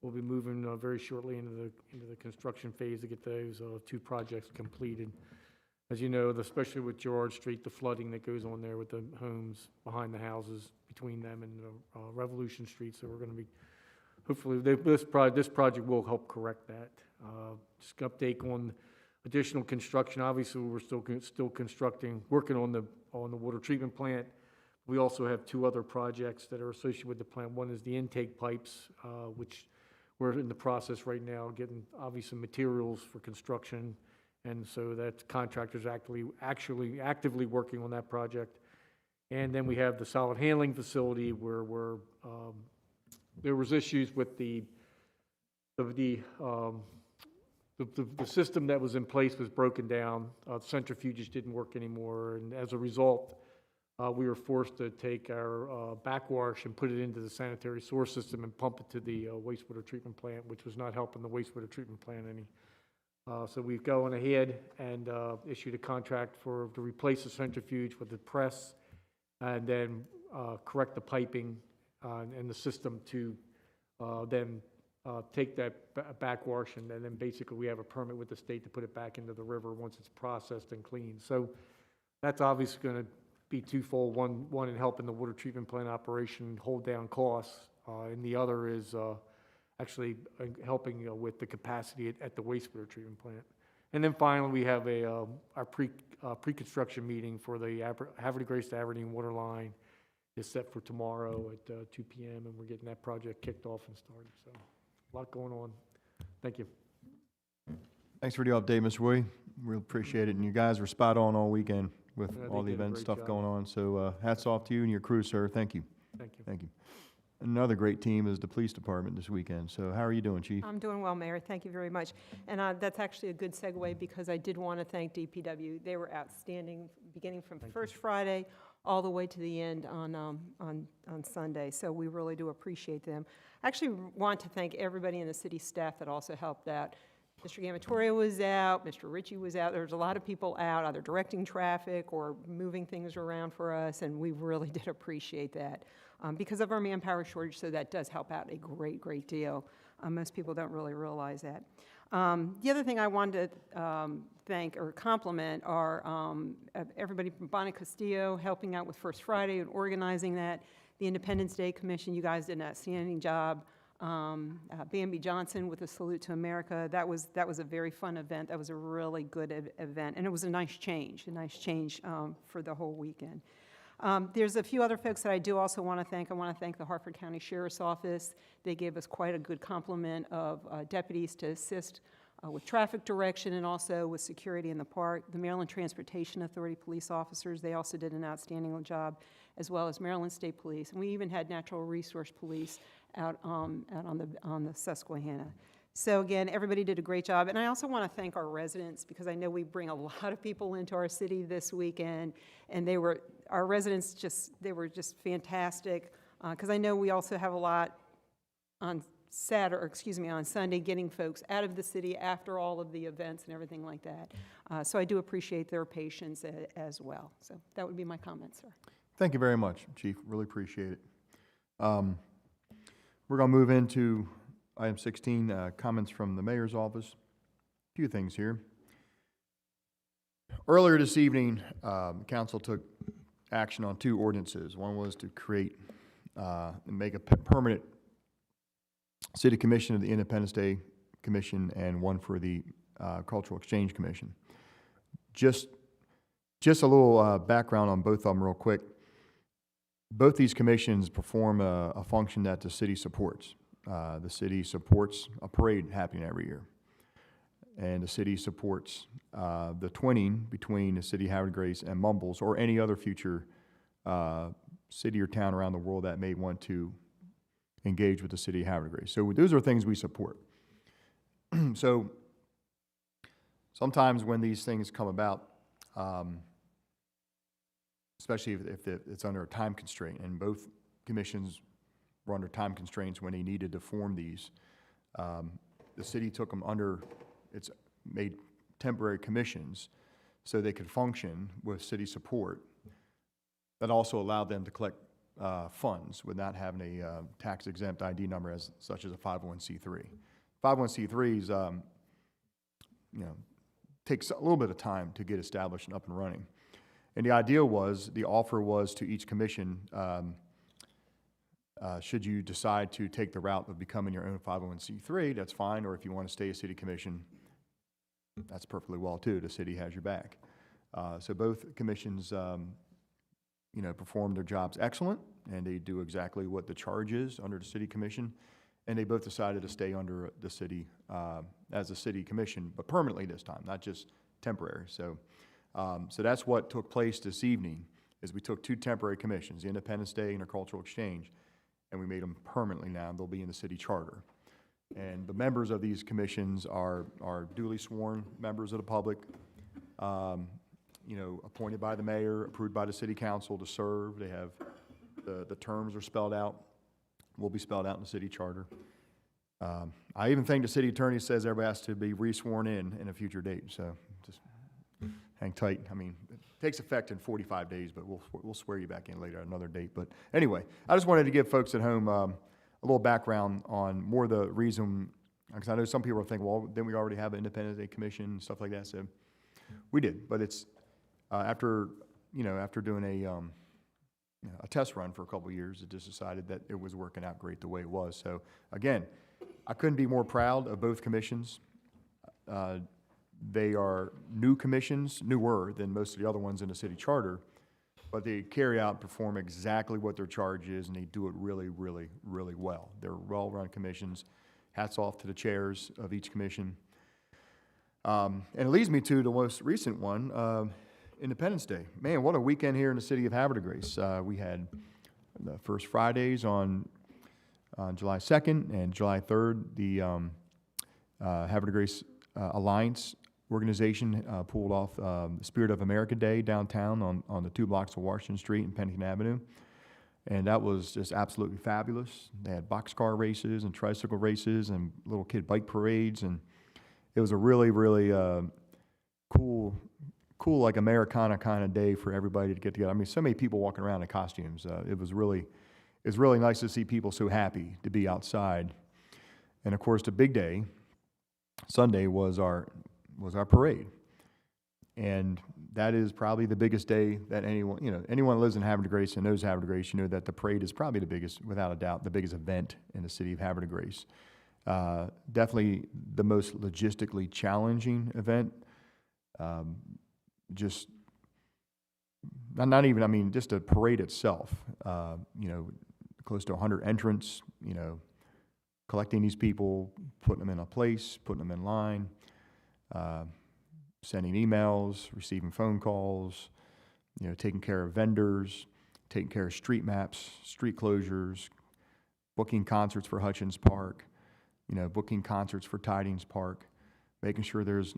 we'll be moving very shortly into the construction phase to get those 2 projects completed. As you know, especially with Gerard Street, the flooding that goes on there with the homes behind the houses between them and Revolution Street. So we're going to be, hopefully, this project will help correct that. Just an update on additional construction. Obviously, we're still constructing, working on the water treatment plant. We also have 2 other projects that are associated with the plant. One is the intake pipes, which we're in the process right now, getting obviously materials for construction. And so that contractor's actually actively working on that project. And then we have the solid handling facility where there was issues with the system that was in place was broken down. Centrifuges didn't work anymore, and as a result, we were forced to take our backwash and put it into the sanitary sewer system and pump it to the wastewater treatment plant, which was not helping the wastewater treatment plant any. So we've gone ahead and issued a contract to replace the centrifuge with the press, and then correct the piping and the system to then take that backwash, and then basically we have a permit with the state to put it back into the river once it's processed and cleaned. So that's obviously going to be twofold. One in helping the water treatment plant operation hold down costs, and the other is actually helping with the capacity at the wastewater treatment plant. And then finally, we have our pre-construction meeting for the Havre de Grace to Aberdeen water line is set for tomorrow at 2 p.m. and we're getting that project kicked off and started. So a lot going on. Thank you. Thanks for the update, Mr. Woody. Real appreciate it. And you guys were spot on all weekend with Yeah, all they the did a event great stuff job. going on. So hats off to you and your crew, sir. Thank you. Thank you. Thank you. Another great team is the police department this weekend. So how are you doing, Chief? I'm doing well, Mayor. Thank you very much. And that's actually a good segue because I did want to thank DPW. They were outstanding beginning from First Friday all the way to the end on Sunday. So we really do appreciate them. I actually want to thank everybody in the city staff that also helped out. Mr. Gamatoria was out, Mr. Ritchie was out. There's a lot of people out, either directing traffic or moving things around for us, and we really did appreciate that because of our manpower shortage, so that does help out a great deal. Most people don't really realize that. The other thing I wanted to thank or compliment are everybody from Bonnie Castillo helping out with First Friday and organizing that. The Independence Day Commission, you guys did an outstanding job. Bambi Johnson with a Salute to America. That was a very fun event. That was a really good event, and it was a nice change for the whole weekend. There's a few other folks that I do also want to thank. I want to thank the Harford County Sheriff's Office. They gave us quite a good complement of deputies to assist with traffic direction and also with security in the park. The Maryland Transportation Authority police officers, they also did an outstanding job, as well as Maryland State Police. And we even had Natural Resource Police out on the Susquehanna. So again, everybody did a great job. And I also want to thank our residents, because I know we bring a lot of people into our city this weekend, and our residents were just fantastic, because I know we also have a lot on Sunday, getting folks out of the city after all of the events and everything like that. So I do appreciate their patience as well. So that would be my comment, sir. Thank you very much, Chief. Really appreciate it. We're going to move into item 16, comments from the mayor's office. A few things here. Earlier this evening, council took action on 2 ordinances. One was to create and make a permanent City Commission of the Independence Day Commission, and one for the Cultural Exchange Commission. Just a little background on both of them real quick. Both these commissions perform a function that the city supports. The city supports a parade happening every year. And the city supports the twinning between the city of Havre de Grace and Mumbles, or any other future city or town around the world that may want to engage with the city of Havre de Grace. So those are things we support. So sometimes when these things come about, especially if it's under a time constraint, and both commissions were under time constraints when they needed to form these, the city took them under, it's made temporary commissions so they could function with city support. That also allowed them to collect funds without having a tax-exempt ID number such as a 501c3. 501c3s, takes a little bit of time to get established and up and running. And the offer was to each commission, should you decide to take the route of becoming your own 501c3, that's fine, or if you want to stay a city commission, that's perfectly well too. The city has your back. So both commissions perform their jobs excellent, and they do exactly what the charge is under the city commission, and they both decided to stay under the city as a city commission, but permanently this time, not just temporary. So that's what took place this evening, is we took 2 temporary commissions, the Independence Day and the Cultural Exchange, and we made them permanently now. They'll be in the city charter. And the members of these commissions are duly sworn members of the public, appointed by the mayor, approved by the city council to serve. They have, the terms are spelled out, will be spelled out in the city charter. I even think the city attorney says everybody has to be re-sworn in a future date, so just hang tight. I mean, it takes effect in 45 days, but we'll swear you back in later at another date. But anyway, I just wanted to give folks at home a little background on more the reason, because I know some people are thinking, well, didn't we already have an Independence Day Commission and stuff like that? So we did, but it's after doing a test run for a couple of years, it just decided that it was working out great the way it was. So again, I couldn't be more proud of both commissions. They are new commissions, newer than most of the other ones in the city charter, but they carry out and perform exactly what their charge is, and they do it really, really, really well. They're well-run commissions. Hats off to the chairs of each commission. And it leads me to the most recent one, Independence Day. Man, what a weekend here in the city of Havre de Grace. We had the first Fridays on July 2nd and July 3rd, the Havre de Grace Alliance organization pulled off the Spirit of America Day downtown on the 2 blocks of Washington Street and Pennington Avenue. And that was just absolutely fabulous. They had boxcar races and tricycle races and little kid bike parades. And it was a really, really cool, like Americana kind of day for everybody to get together. I mean, so many people walking around in costumes. It's really nice to see people so happy to be outside. And of course, the big day, Sunday, was our parade. And that is probably the biggest day that anyone who lives in Havre de Grace and knows Havre de Grace, you know that the parade is probably the biggest, without a doubt, the biggest event in the city of Havre de Grace. Definitely the most logistically challenging event. Just not even, I mean, just a parade itself. Close to 100 entrants, collecting these people, putting them in a place, putting them in line, sending emails, receiving phone calls, taking care of vendors, taking care of street maps, street closures, booking concerts for Hutchins Park, booking concerts for Tidings Park, making sure there's,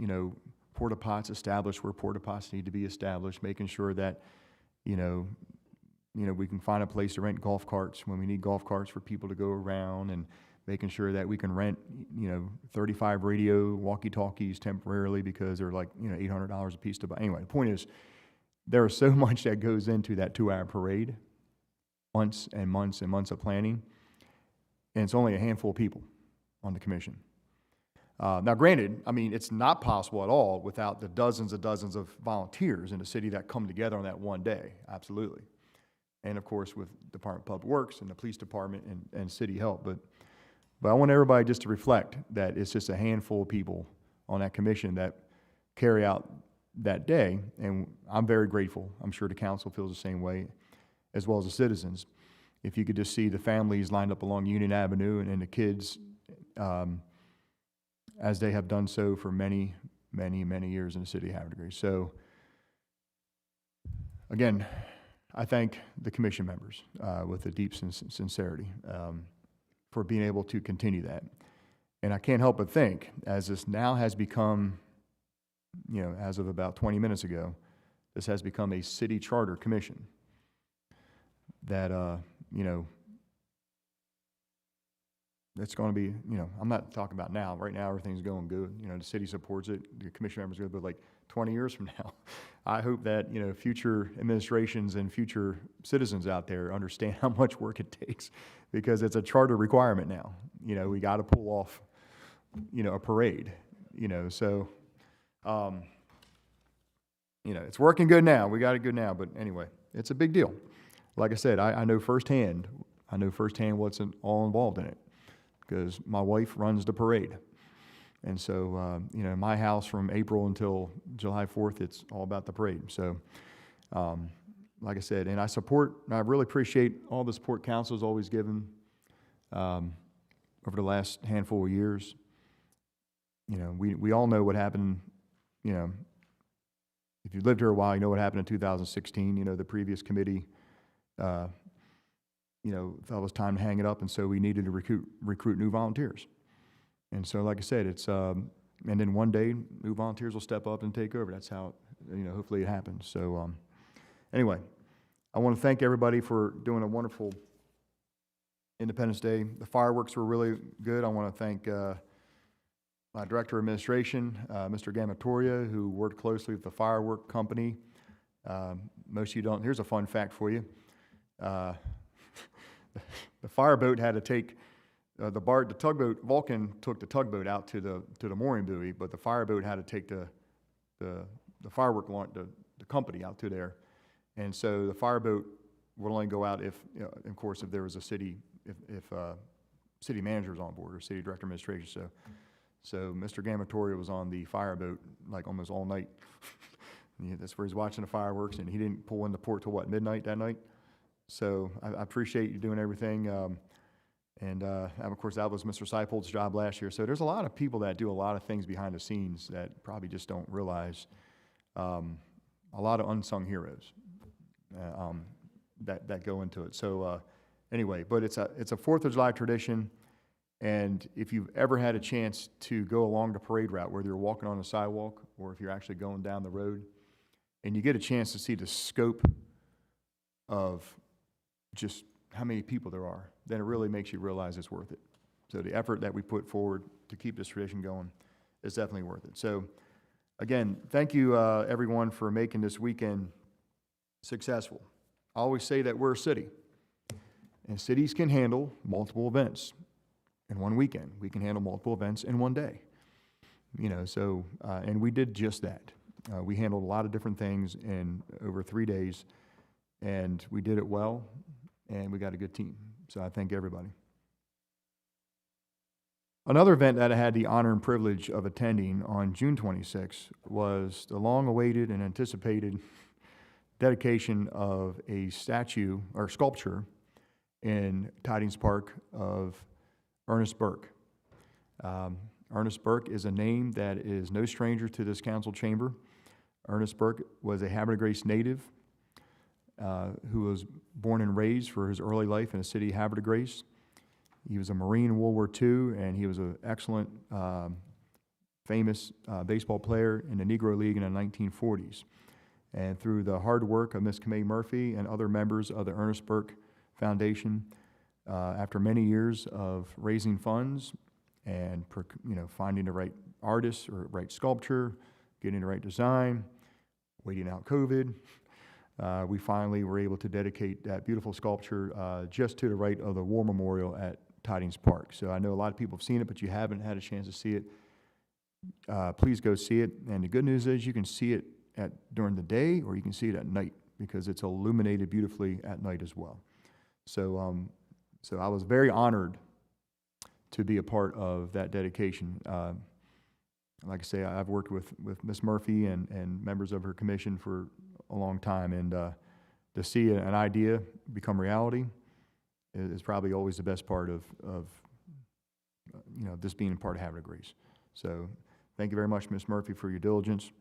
porta pots established where porta pots need to be established, making sure that, we can find a place to rent golf carts when we need golf carts for people to go around, and making sure that we can rent, 35 radio walkie-talkies temporarily because they're like, $800 a piece to buy. Anyway, the point is, there is so much that goes into that 2-hour parade, months and months and months of planning, and it's only a handful of people on the commission. Now, granted, I mean, it's not possible at all without the dozens of volunteers in the city that come together on that one day, absolutely. And of course, with Department of Public Works and the police department and city help. But I want everybody just to reflect that it's just a handful of people on that commission that carry out that day, and I'm very grateful. I'm sure the council feels the same way, as well as the citizens. If you could just see the families lined up along Union Avenue and the kids, as they have done so for many, many, many years in the city of Havre de Grace. So, again, I thank the commission members with a deep sincerity for being able to continue that. And I can't help but think, as this now has become, as of about 20 minutes ago, this has become a city charter commission that, it's going to be, I'm not talking about now. Right now, everything's going good. The city supports it. The commission members are good, but like 20 years from now, I hope that, future administrations and future citizens out there understand how much work it takes, because it's a charter requirement now. We got to pull off, a parade, so, it's working good now. We got it good now, but anyway, it's a big deal. Like I said, I know firsthand what's all involved in it, because my wife runs the parade. And so, my house from April until July 4th, it's all about the parade. So, like I said, and I really appreciate all the support council's always given over the last handful of years. We all know what happened, if you've lived here a while, you know what happened in 2016. The previous committee, felt it was time to hang it up, and so we needed to recruit new volunteers. And so, like I said, it's and then one day new volunteers will step up and take over. That's how hopefully it happens. So anyway, I want to thank everybody for doing a wonderful Independence Day. The fireworks were really good. I want to thank my Director of Administration, Mr. Gamatoria, who worked closely with the firework company. Most of you don't. Here's a fun fact for you. The fireboat had to take the tugboat. Vulcan took the tugboat out to the mooring buoy, but the fireboat had to take the firework launch, the company out to there, and so the fireboat would only go out if, of course, if there was a city, if city manager was on board or city director of administration. So Mr. Gamatoria was on the fireboat like almost all night. That's where he's watching the fireworks, and he didn't pull into port till midnight that night. So I appreciate you doing everything. And of course, that was Mr. Seipold's job last year. So there's a lot of people that do a lot of things behind the scenes that probably just don't realize. A lot of unsung heroes that go into it. So anyway, but it's a 4th of July tradition. And if you've ever had a chance to go along the parade route, whether you're walking on the sidewalk or if you're actually going down the road, and you get a chance to see the scope of just how many people there are, then it really makes you realize it's worth it. So the effort that we put forward to keep this tradition going is definitely worth it. So again, thank you, everyone, for making this weekend successful. I always say that we're a city, and cities can handle multiple events in one weekend. We can handle multiple events in one day. So, and we did just that. We handled a lot of different things in over 3 days, and we did it well, and we got a good team. So I thank everybody. Another event that I had the honor and privilege of attending on June 26 was the long-awaited and anticipated dedication of a statue or sculpture in Tidings Park of Ernest Burke. Ernest Burke is a name that is no stranger to this council chamber. Ernest Burke was a Havre de Grace native who was born and raised for his early life in the city of Havre de Grace. He was a Marine in World War II, and he was an excellent, famous baseball player in the Negro League in the 1940s. And through the hard work of Ms. Kamei Murphy and other members of the Ernest Burke Foundation, after many years of raising funds and finding the right artist or right sculpture, getting the right design, waiting out COVID, we finally were able to dedicate that beautiful sculpture just to the right of the War Memorial at Tidings Park. So I know a lot of people have seen it, but you haven't had a chance to see it. Please go see it. And the good news is you can see it during the day, or you can see it at night, because it's illuminated beautifully at night as well. So, so I was very honored to be a part of that dedication. Like I say, I've worked with Ms. Murphy and members of her commission for a long time, and to see an idea become reality is probably always the best part of this being part of Havre de Grace. So thank you very much, Ms. Murphy, for your diligence,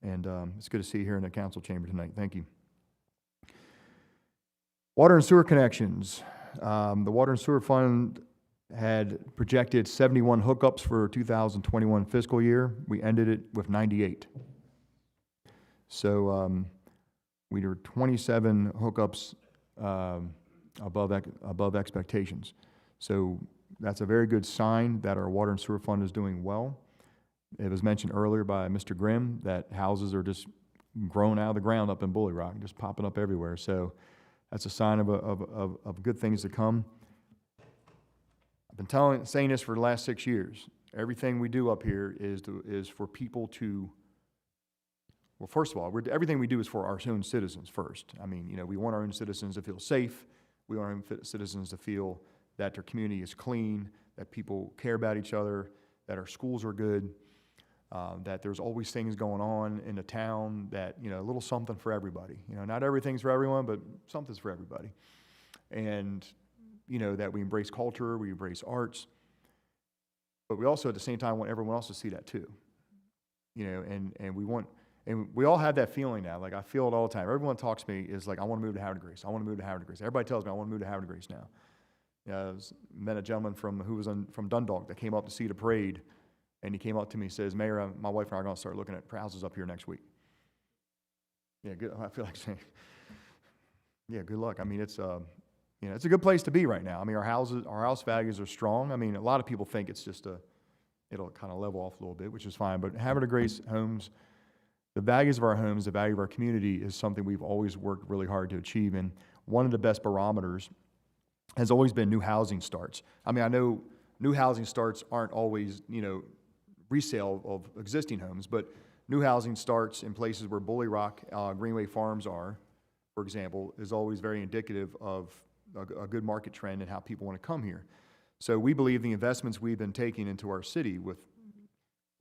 and it's good to see you here in the council chamber tonight. Thank you. Water and sewer connections. The Water and Sewer Fund had projected 71 hookups for 2021 fiscal year. We ended it with 98. So we were 27 hookups above expectations. So that's a very good sign that our Water and Sewer Fund is doing well. It was mentioned earlier by Mr. Grimm that houses are just growing out of the ground up in Bully Rock, just popping up everywhere. So that's a sign of good things to come. I've been saying this for the last 6 years. Everything we do up here is for people to, well, first of all, everything we do is for our own citizens first. I mean, we want our own citizens to feel safe. We want our own citizens to feel that their community is clean, that people care about each other, that our schools are good, that there's always things going on in the town, that, a little something for everybody. Not everything's for everyone, but something's for everybody. And that we embrace culture, we embrace arts, but we also at the same time want everyone else to see that too. And we all have that feeling now. Like, I feel it all the time. Everyone talks to me is like, I want to move to Havre de Grace. I want to move to Havre de Grace. Everybody tells me I want to move to Havre de Grace now. I met a gentleman from Dundalk that came up to see the parade, and he came up to me and says, Mayor, my wife and I are going to start looking at houses up here next week. Yeah, good. I feel like saying, yeah, good luck. I mean, it's a good place to be right now. I mean, our house values are strong. I mean, a lot of people think it's just it'll kind of level off a little bit, which is fine. But Havre de Grace homes, the values of our homes, the value of our community is something we've always worked really hard to achieve. And one of the best barometers has always been new housing starts. I mean, I know new housing starts aren't always, resale of existing homes, but new housing starts in places where Bully Rock, Greenway Farms are, for example, is always very indicative of a good market trend and how people want to come here. So we believe the investments we've been taking into our city with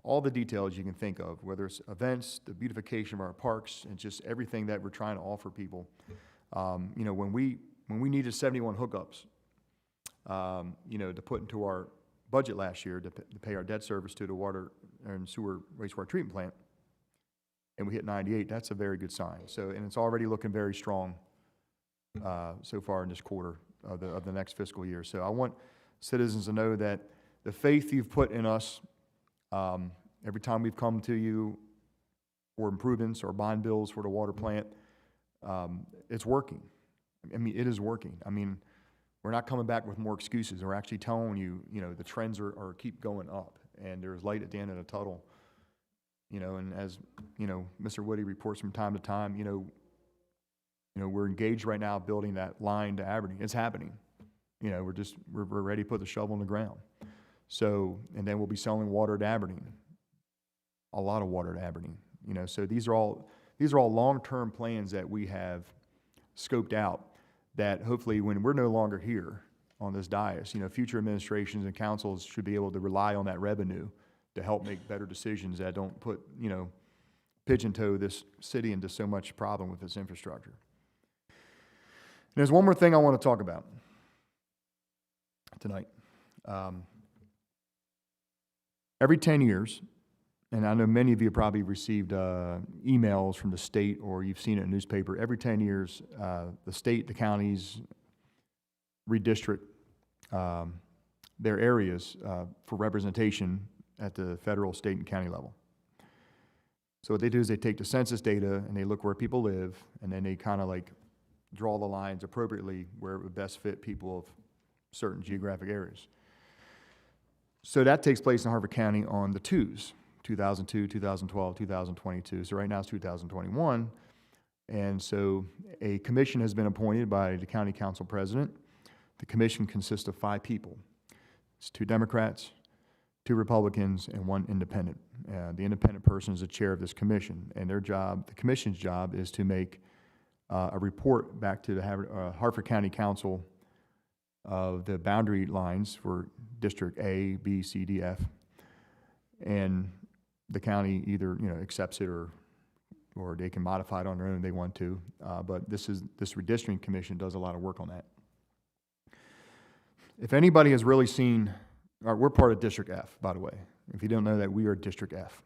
all the details you can think of, whether it's events, the beautification of our parks, and just everything that we're trying to offer people. When we needed 71 hookups, to put into our budget last year to pay our debt service to the water and sewer wastewater treatment plant, and we hit 98, that's a very good sign. So, and it's already looking very strong so far in this quarter of the next fiscal year. So I want citizens to know that the faith you've put in us, every time we've come to you for improvements or bond bills for the water plant, it's working. I mean, it is working. I mean, we're not coming back with more excuses. We're actually telling you, the trends are keep going up, and there's light at the end of the tunnel. And as, Mr. Woody reports from time to time, we're engaged right now building that line to Aberdeen. It's happening. We're ready to put the shovel in the ground. So, and then we'll be selling water to Aberdeen. A lot of water to Aberdeen. So these are all long-term plans that we have scoped out that hopefully when we're no longer here on this dais, future administrations and councils should be able to rely on that revenue to help make better decisions that don't put, pigeon-toe this city into so much problem with its infrastructure. And there's one more thing I want to talk about tonight. Every 10 years, and I know many of you probably received emails from the state or you've seen it in the newspaper, every 10 years, the state, the counties redistrict their areas for representation at the federal, state, and county level. So what they do is they take the census data and they look where people live, and then they kind of like draw the lines appropriately where it would best fit people of certain geographic areas. So that takes place in Havre County on the twos, 2002, 2012, 2022. So right now it's 2021. And so a commission has been appointed by the county council president. The commission consists of 5 people. It's 2 Democrats, 2 Republicans, and 1 independent. The independent person is the chair of this commission, and their job, the commission's job, is to make a report back to the Hartford County Council of the boundary lines for District A, B, C, D, F, and the county either accepts it or they can modify it on their own if they want to. But this redistricting commission does a lot of work on that. If anybody has really seen, we're part of District F, by the way. If you don't know that, we are District F.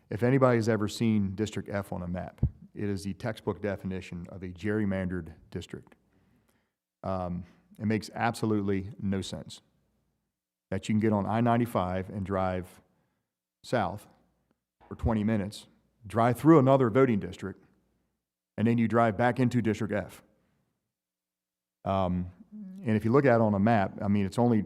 If anybody has ever seen District F on a map, it is the textbook definition of a gerrymandered district. It makes absolutely no sense that you can get on I-95 and drive south for 20 minutes, drive through another voting district, and then you drive back into District F. And if you look at it on a map, I mean, it's only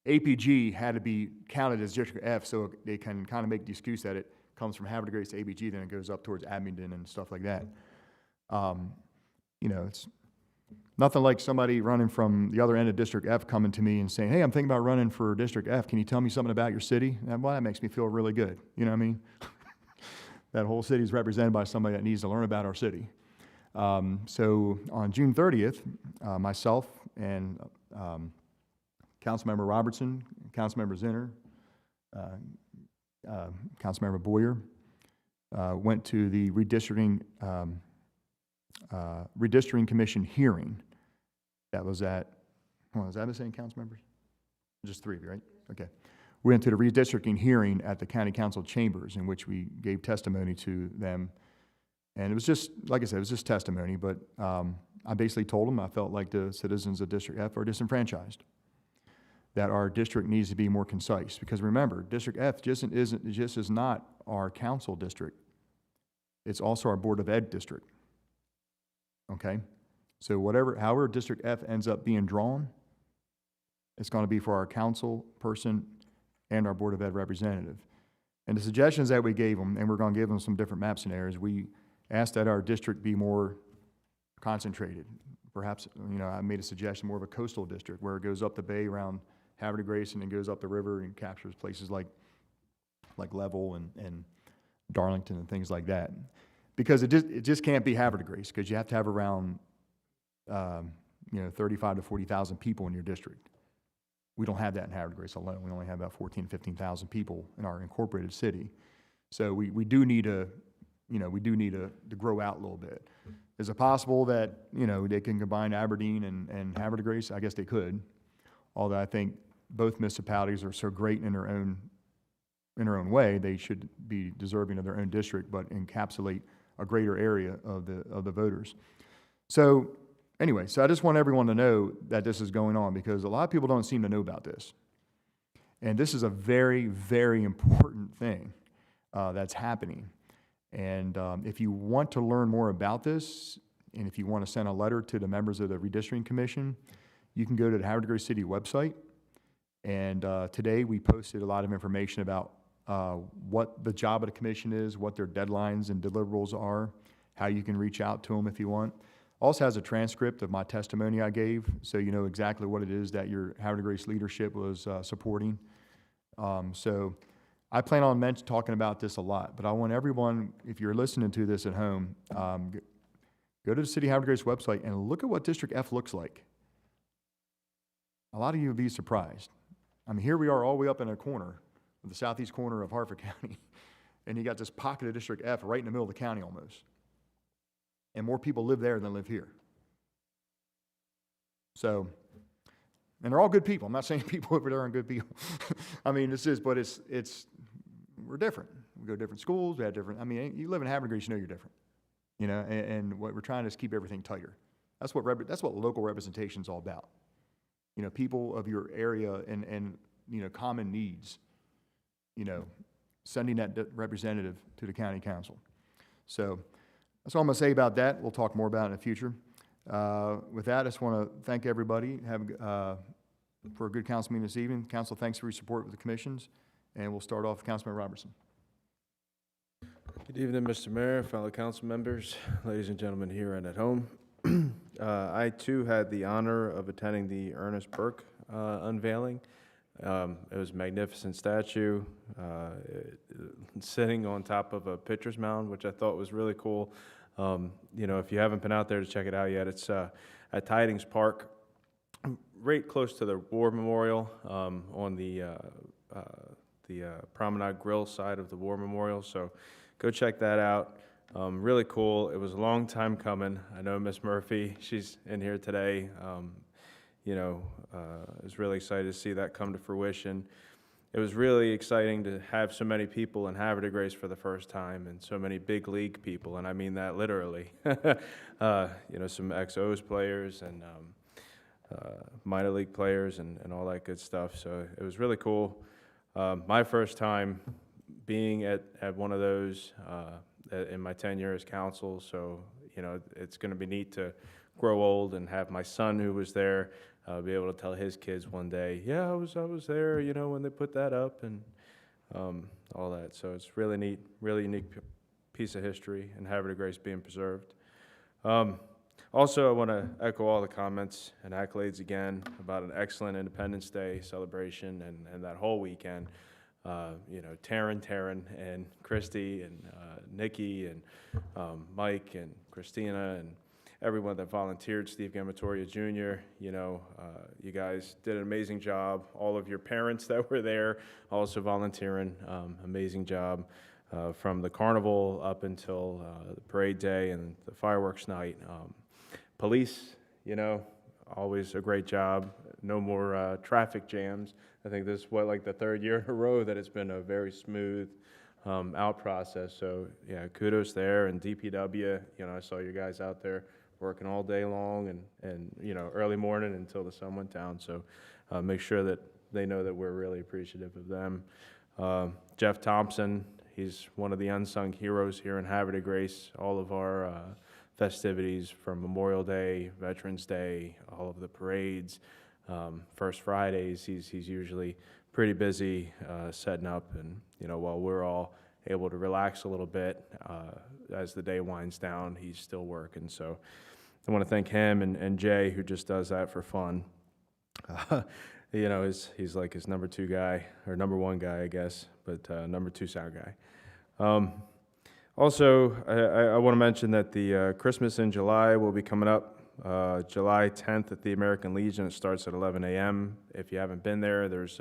APG had to be counted as District F, so they can kind of make the excuse that it comes from Havre de Grace to APG, then it goes up towards Abingdon and stuff like that. It's nothing like somebody running from the other end of District F coming to me and saying, hey, I'm thinking about running for District F. Can you tell me something about your city? And, well, that makes me feel really good. You know what I mean? That whole city is represented by somebody that needs to learn about our city. So on June 30th, myself and Councilmember Robertson, Councilmember Zinner, Councilmember Boyer, went to the redistricting commission hearing. That was at, is that the same council members? Just 3 of you, right? Okay. We went to the redistricting hearing at the county council chambers in which we gave testimony to them. And it was just, like I said, it was just testimony, but I basically told them I felt like the citizens of District F are disenfranchised, that our district needs to be more concise. Because remember, District F just is not our council district. It's also our Board of Ed district. Okay? So however District F ends up being drawn, it's going to be for our council person and our Board of Ed representative. And the suggestions that we gave them, and we're going to give them some different map scenarios, we asked that our district be more concentrated. Perhaps, I made a suggestion more of a coastal district where it goes up the bay around Havre de Grace and then goes up the river and captures places like Level and Darlington and things like that. Because it just can't be Havre de Grace, because you have to have around 35 to 40,000 people in your district. We don't have that in Havre de Grace alone. We only have about 14,000 to 15,000 people in our incorporated city. So we do need to grow out a little bit. Is it possible that they can combine Aberdeen and Havre de Grace? I guess they could. Although I think both municipalities are so great in their own way, they should be deserving of their own district, but encapsulate a greater area of the voters. So Anyway, so I just want everyone to know that this is going on because a lot of people don't seem to know about this. And this is a very, very important thing that's happening. And if you want to learn more about this, and if you want to send a letter to the members of the Redistricting Commission, you can go to the Havre de Grace City website. And today we posted a lot of information about what the job of the commission is, what their deadlines and deliverables are, how you can reach out to them if you want. Also has a transcript of my testimony I gave, so you know exactly what it is that your Havre de Grace leadership was supporting. So I plan on talking about this a lot, but I want everyone, if you're listening to this at home, go to the City Havre de Grace website and look at what District F looks like. A lot of you will be surprised. I mean, here we are all the way up in a corner, the southeast corner of Harford County, and you got this pocket of District F right in the middle of the county almost. And more people live there than live here. So, and they're all good people. I'm not saying people over there aren't good people. I mean, we're different. We go to different schools, we have different, I mean, you live in Havre de Grace, you know you're different. You know, and what we're trying to is keep everything tighter. That's what local representation is all about. You know, people of your area and you know, common needs, you know, sending that representative to the county council. So that's all I'm going to say about that. We'll talk more about it in the future. With that, I just want to thank everybody for a good council meeting this evening. Council, thanks for your support with the commissions, and we'll start off with Councilman Robertson. Good evening, Mr. Mayor, fellow council members, ladies and gentlemen here and at home. I too had the honor of attending the Ernest Burke unveiling. It was a magnificent statue sitting on top of a pitcher's mound, which I thought was really cool. You know, if you haven't been out there to check it out yet, it's at Tidings Park, right close to the War Memorial, on the Promenade Grill side of the War Memorial. So go check that out. Really cool. It was a long time coming. I know Miss Murphy, she's in here today. You know, I was really excited to see that come to fruition. It was really exciting to have so many people in Havre de Grace for the first time, and so many big league people, and I mean that literally. You know, some XOs players and minor league players and all that good stuff. So it was really cool. My first time being at one of those in my tenure as council, so you know, it's going to be neat to grow old and have my son, who was there, be able to tell his kids one day, yeah, I was there, you know, when they put that up and all that. So it's really neat, really unique piece of history, and Havre de Grace being preserved. Also, I want to echo all the comments and accolades again about an excellent Independence Day celebration and that whole weekend. You know, Taryn, and Christy, and Nikki, and Mike, and Christina, and everyone that volunteered, Steve Gamatoria Jr., you know, you guys did an amazing job. All of your parents that were there also volunteering, amazing job. From the carnival up until the parade day and the fireworks night. Police, you know, always a great job. No more traffic jams. I think this is like the third year in a row that it's been a very smooth out process. So yeah, kudos there. And DPW, you know, I saw you guys out there working all day long and you know, early morning until the sun went down. So make sure that they know that we're really appreciative of them. Jeff Thompson, he's one of the unsung heroes here in Havre de Grace. All of our festivities from Memorial Day, Veterans Day, all of the parades, First Fridays, he's usually pretty busy setting up, and you know, while we're all able to relax a little bit as the day winds down, he's still working. So I want to thank him and Jay, who just does that for fun. You know, he's like his number two guy, or number one guy, I guess, but number two sound guy. Also, I want to mention that the Christmas in July will be coming up. July 10th at the American Legion. It starts at 11 a.m. If you haven't been there, there's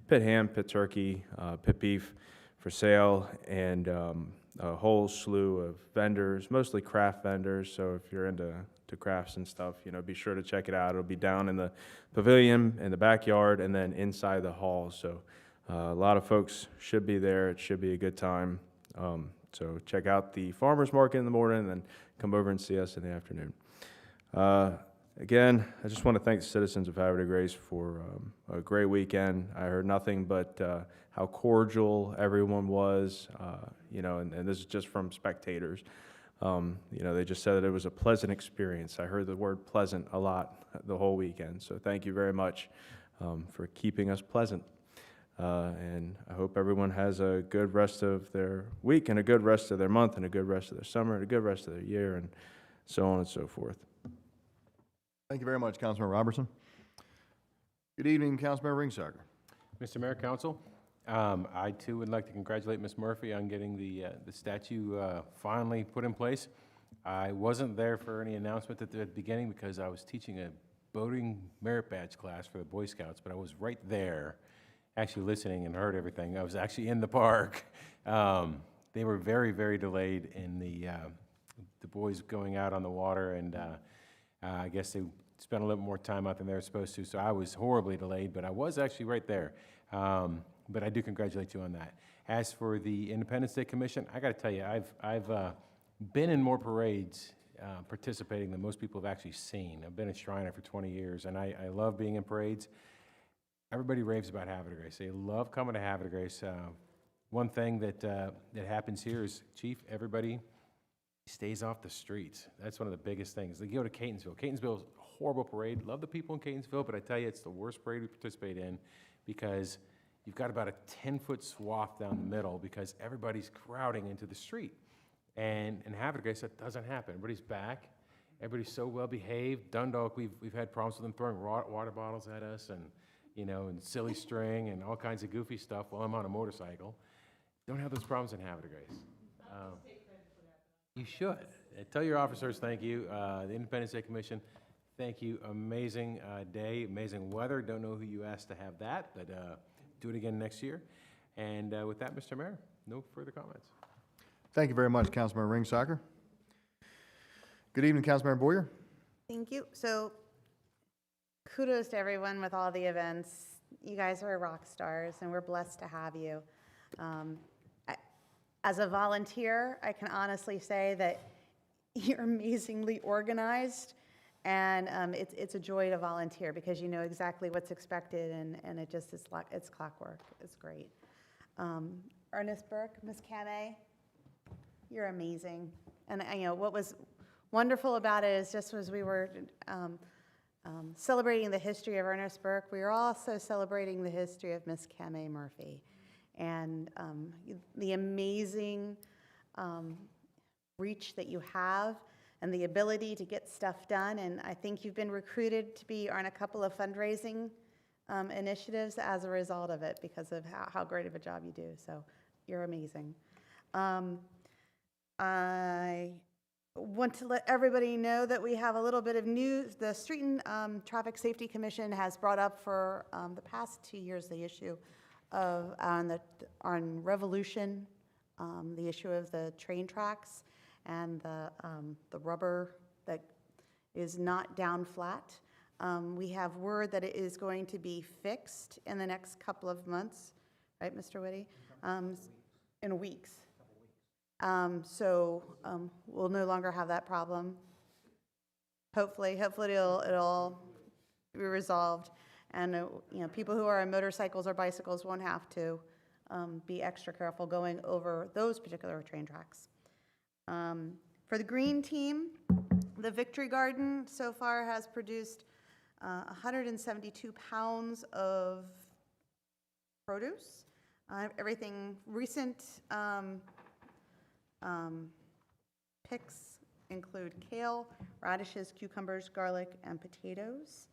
pit ham, pit turkey, pit beef for sale, and a whole slew of vendors, mostly craft vendors. So if you're into crafts and stuff, you know, be sure to check it out. It'll be down in the pavilion, in the backyard, and then inside the hall. So a lot of folks should be there. It should be a good time. So check out the farmers market in the morning, and then come over and see us in the afternoon. Again, I just want to thank the citizens of Havre de Grace for a great weekend. I heard nothing but how cordial everyone was, and this is just from spectators. They just said that it was a pleasant experience. I heard the word pleasant a lot the whole weekend, so thank you very much for keeping us pleasant. And I hope everyone has a good rest of their week and a good rest of their month and a good rest of their summer and a good rest of their year and so on and so forth. Thank you very much, Councilmember Robertson. Good evening, Councilmember Ringsager. Mr. Mayor, Council, I too would like to congratulate Ms. Murphy on getting the statue finally put in place. I wasn't there for any announcement at the beginning because I was teaching a boating merit badge class for the Boy Scouts, but I was right there actually listening and heard everything. I was actually in the park. They were very, very delayed in the boys going out on the water, and I guess they spent a little more time out than they were supposed to, so I was horribly delayed, but I was actually right there. But I do congratulate you on that. As for the Independence Day Commission, I got to tell you, I've been in more parades participating than most people have actually seen. I've been a Shriner for 20 years, and I love being in parades. Everybody raves about Havre de Grace. They love coming to Havre de Grace. One thing that happens here is, Chief, everybody stays off the streets. That's one of the biggest things. They go to Catonsville. Catonsville is a horrible parade. Love the people in Catonsville, but I tell you, it's the worst parade we participate in because you've got about a 10-foot swath down the middle because everybody's crowding into the street. And in Havre de Grace, that doesn't happen. Everybody's back. Everybody's so well behaved. Dundalk, we've had problems with them throwing water bottles at us and silly string and all kinds of goofy stuff while I'm on a motorcycle. Don't have those problems in Havre de Grace. You should. Tell your officers thank you. The Independence Day Commission, thank you. Amazing day, amazing weather. Don't know who you asked to have that, but do it again next year. And with that, Mr. Mayor, no further comments. Thank you very much, Councilmember Ringsager. Good evening, Councilmember Boyer. Thank you. So kudos to everyone with all the events. You guys are rock stars, and we're blessed to have you. As a volunteer, I can honestly say that you're amazingly organized, and it's a joy to volunteer because you know exactly what's expected, and it just is it's clockwork. It's great. Ernest Burke, Ms. Kameh, you're amazing. And what was wonderful about it is just as we were celebrating the history of Ernest Burke, we were also celebrating the history of Ms. Kameh Murphy. And the amazing reach that you have and the ability to get stuff done. And I think you've been recruited to be on a couple of fundraising initiatives as a result of it because of how great of a job you do. So you're amazing. I want to let everybody know that we have a little bit of news. The Street and Traffic Safety Commission has brought up for the past 2 years the issue of on Revolution, the issue of the train tracks and the rubber that is not down flat. We have word that it is going to be fixed in the next couple of months, right, Mr. Whitty? In weeks. So we'll no longer have that problem. Hopefully it'll be resolved. And people who are on motorcycles or bicycles won't have to be extra careful going over those particular train tracks. For the green team, the Victory Garden so far has produced 172 pounds of produce. Everything recent picks include kale, radishes, cucumbers, garlic, and potatoes.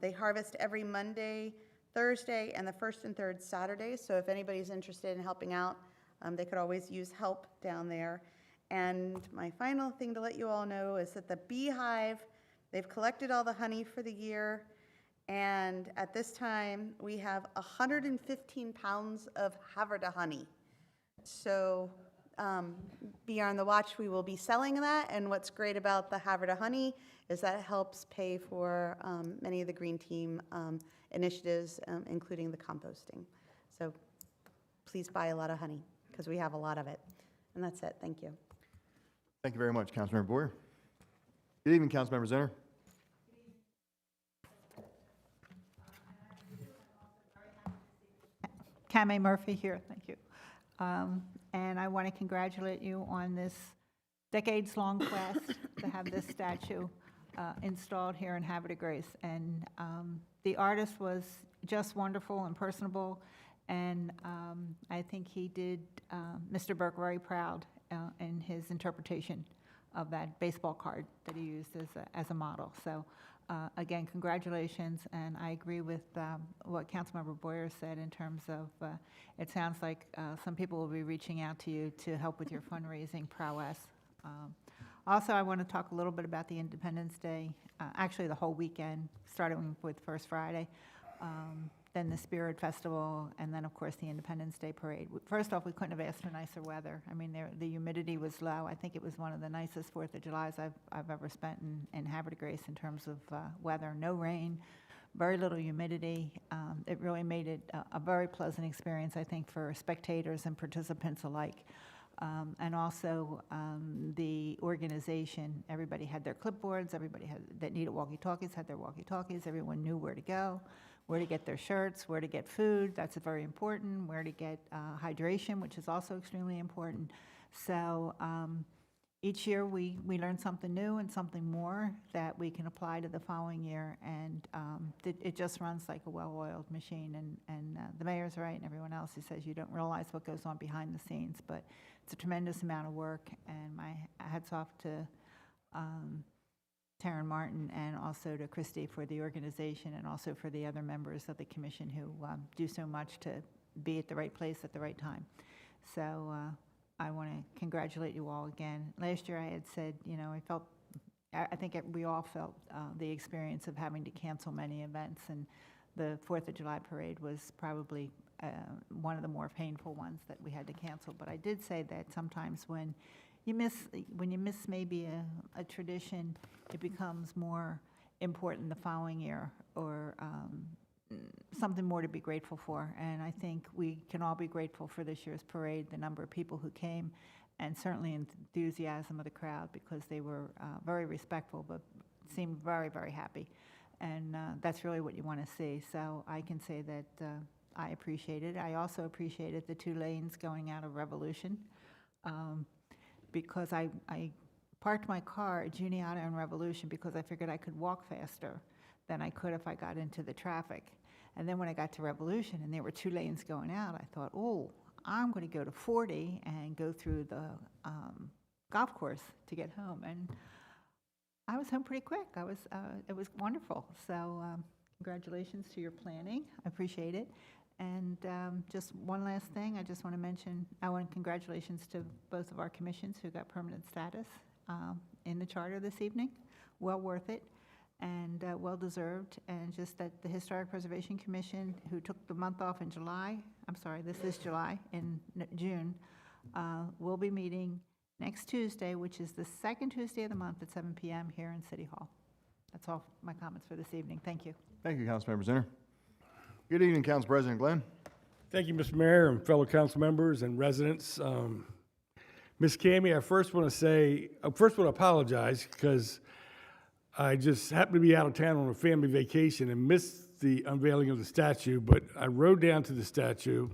They harvest every Monday, Thursday, and the first and third Saturdays. So if anybody's interested in helping out, they could always use help down there. And my final thing to let you all know is that the beehive, they've collected all the honey for the year. And at this time, we have 115 pounds of Havre de honey. So be on the watch. We will be selling that. And what's great about the Havre de honey is that it helps pay for many of the green team initiatives, including the composting. So please buy a lot of honey because we have a lot of it. And that's it. Thank you. Thank you very much, Councilmember Boyer. Good evening, Councilmember Zinner. Kameh Murphy here, thank you. And I want to congratulate you on this decades-long quest to have this statue installed here in Havre de Grace. And the artist was just wonderful and personable, and I think he did Mr. Burke very proud in his interpretation of that baseball card that he used as a model. So again, congratulations, and I agree with what Councilmember Boyer said in terms of it sounds like some people will be reaching out to you to help with your fundraising prowess. Also, I want to talk a little bit about the Independence Day, actually the whole weekend, starting with First Friday, then the Spirit Festival, and then, of course, the Independence Day Parade. First off, we couldn't have asked for nicer weather. I mean, the humidity was low. I think it was one of the nicest 4th of Julys I've ever spent in Havre de Grace in terms of weather. No rain, very little humidity. It really made it a very pleasant experience, I think, for spectators and participants alike. And also the organization, everybody had their clipboards, everybody that needed walkie-talkies had their walkie-talkies, everyone knew where to go, where to get their shirts, where to get food, that's very important, where to get hydration, which is also extremely important. So each year we learn something new and something more that we can apply to the following year, and it just runs like a well-oiled machine, and the mayor's right and everyone else who says you don't realize what goes on behind the scenes, but it's a tremendous amount of work, and my hats off to Taryn Martin and also to Christy for the organization and also for the other members of the commission who do so much to be at the right place at the right time. So I want to congratulate you all again. Last year I had said, you know, I think we all felt the experience of having to cancel many events, and the 4th of July parade was probably one of the more painful ones that we had to cancel. But I did say that sometimes when you miss maybe a tradition, it becomes more important the following year, or something more to be grateful for. And I think we can all be grateful for this year's parade, the number of people who came, and certainly enthusiasm of the crowd, because they were very respectful but seemed very, very happy. And that's really what you want to see. So I can say that I appreciate it. I also appreciated the 2 lanes going out of Revolution, because I parked my car at Juniata and Revolution because I figured I could walk faster than I could if I got into the traffic. And then when I got to Revolution and there were 2 lanes going out, I thought, oh, I'm going to go to 40 and go through the golf course to get home. And I was home pretty quick. It was wonderful. So congratulations to your planning. I appreciate it. And just one last thing, I just want to mention, congratulations to both of our commissions who got permanent status in the charter this evening. Well worth it and well-deserved. And just that the Historic Preservation Commission, who took the month off in July, I'm sorry, this is July, in June, will be meeting next Tuesday, which is the 2nd Tuesday of the month at 7 p.m. here in City Hall. That's all my comments for this evening. Thank you. Thank you, Councilmember Zinner. Good evening, Council President Glenn. Thank you, Mr. Mayor and fellow council members and residents. Ms. Cammy, I first want to apologize because I just happened to be out of town on a family vacation and missed the unveiling of the statue, but I rode down to the statue.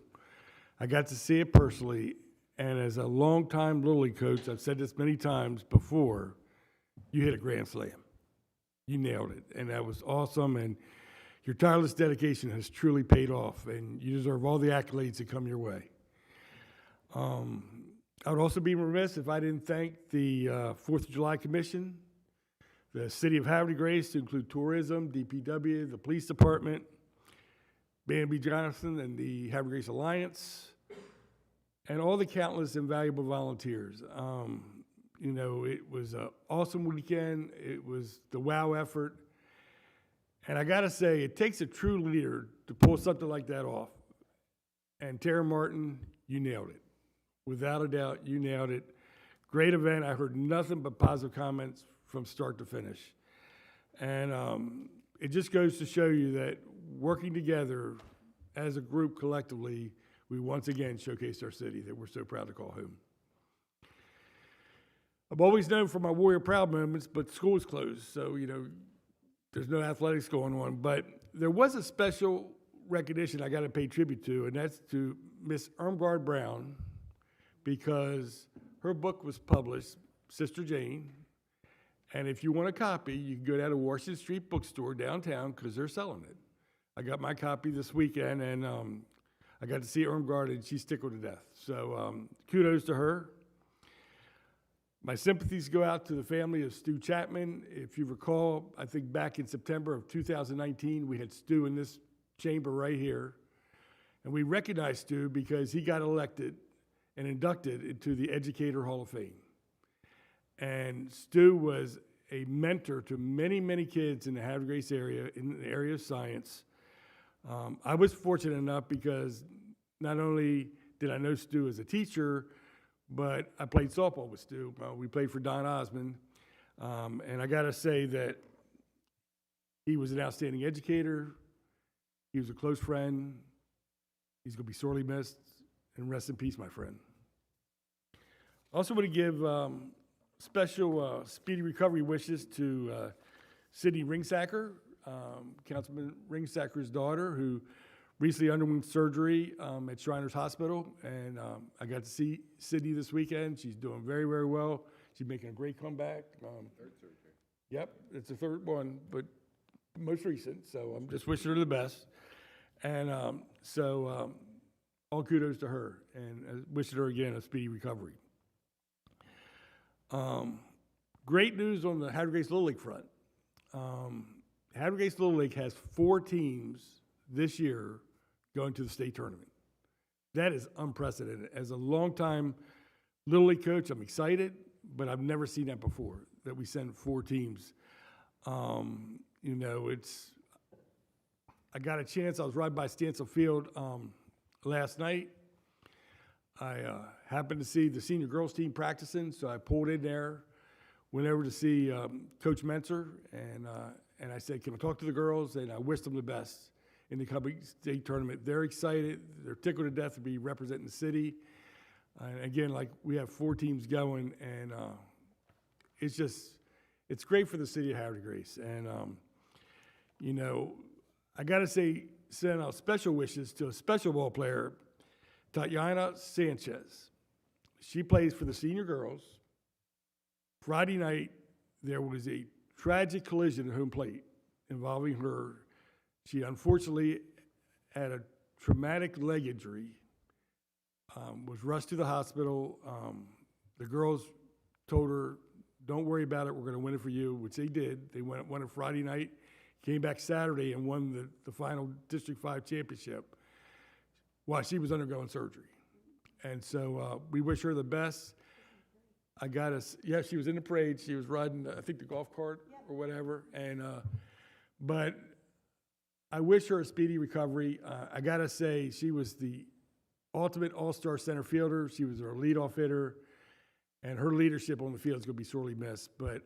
I got to see it personally, and as a longtime Little League coach, I've said this many times before, you hit a grand slam. You nailed it, and that was awesome, and your tireless dedication has truly paid off, and you deserve all the accolades that come your way. I would also be remiss if I didn't thank the 4th of July Commission, the City of Havre de Grace, to include tourism, DPW, the police department, Bambi Johnson and the Havre de Grace Alliance, and all the countless invaluable volunteers. You know, it was an awesome weekend. It was the wow effort. And I gotta say, it takes a true leader to pull something like that off. And Tara Martin, you nailed it. Without a doubt, you nailed it. Great event. I heard nothing but positive comments from start to finish. And it just goes to show you that working together as a group collectively, we once again showcased our city that we're so proud to call home. I'm always known for my Warrior Proud moments, but school's closed, so, there's no athletics going on. But there was a special recognition I got to pay tribute to, and that's to Miss Irmgard Brown, because her book was published, Sister Jane. And if you want a copy, you can go down to Washington Street Bookstore downtown because they're selling it. I got my copy this weekend, and I got to see Irmgard, and she's tickled to death. So kudos to her. My sympathies go out to the family of Stu Chapman. If you recall, I think back in September of 2019, we had Stu in this chamber right here. And we recognized Stu because he got elected and inducted into the Educator Hall of Fame. And Stu was a mentor to many, many kids in the Havre Grace area, in the area of science. I was fortunate enough because not only did I know Stu as a teacher, but I played softball with Stu. We played for Don Osmond. And I got to say that he was an outstanding educator. He was a close friend. He's going to be sorely missed. And rest in peace, my friend. I also want to give special speedy recovery wishes to Sydney Ringsacker, Councilman Ringsacker's daughter, who recently underwent surgery at Shriners Hospital. And I got to see Sydney this weekend. She's doing very, very well. She's making a great comeback. Third surgery. Yep, it's the third one, but most recent. So I'm just wishing her the best. And all kudos to her, and wishing her again a speedy recovery. Great news on the Havre Grace Little League front. Havre Grace Little League has 4 teams this year going to the state tournament. That is unprecedented. As a longtime Little League coach, I'm excited, but I've never seen that before, that we send 4 teams. I got a chance, I was riding by Stansel Field last night. I happened to see the senior girls team practicing, so I pulled in there, went over to see Coach Mentzer, and I said, can I talk to the girls? And I wished them the best in the coming state tournament. They're excited. They're tickled to death to be representing the city. And again, like, we have 4 teams going, and it's great for the city of Havre de Grace. And, I got to send out special wishes to a special ball player, Tatiana Sanchez. She plays for the senior girls. Friday night, there was a tragic collision at home plate involving her. She unfortunately had a traumatic leg injury, was rushed to the hospital. The girls told her, don't worry about it, we're going to win it for you, which they did. They won it Friday night, came back Saturday and won the final District 5 championship while she was undergoing surgery. And so we wish her the best. She was in the parade. She was riding, I think, the golf cart or whatever. And but I wish her a speedy recovery. I got to say, she was the ultimate all-star center fielder. She was our leadoff hitter. And her leadership on the field is going to be sorely missed. But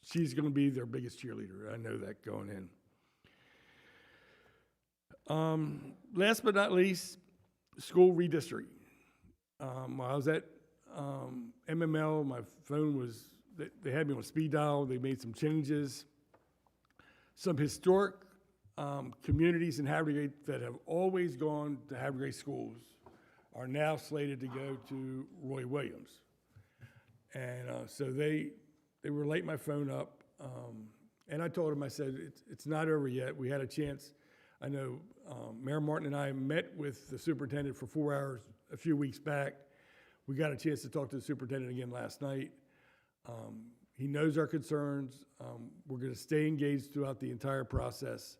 she's going to be their biggest cheerleader. I know that going in. Last but not least, school redistricting. While I was at MML, my phone was, they had me on speed dial. They made some changes. Some historic communities in Havre de Grace that have always gone to Havre de Grace schools are now slated to go to Roy Williams. And so they were lighting my phone up. And I told them, I said, it's not over yet. We had a chance. I know Mayor Martin and I met with the superintendent for 4 hours a few weeks back. We got a chance to talk to the superintendent again last night. He knows our concerns. We're going to stay engaged throughout the entire process.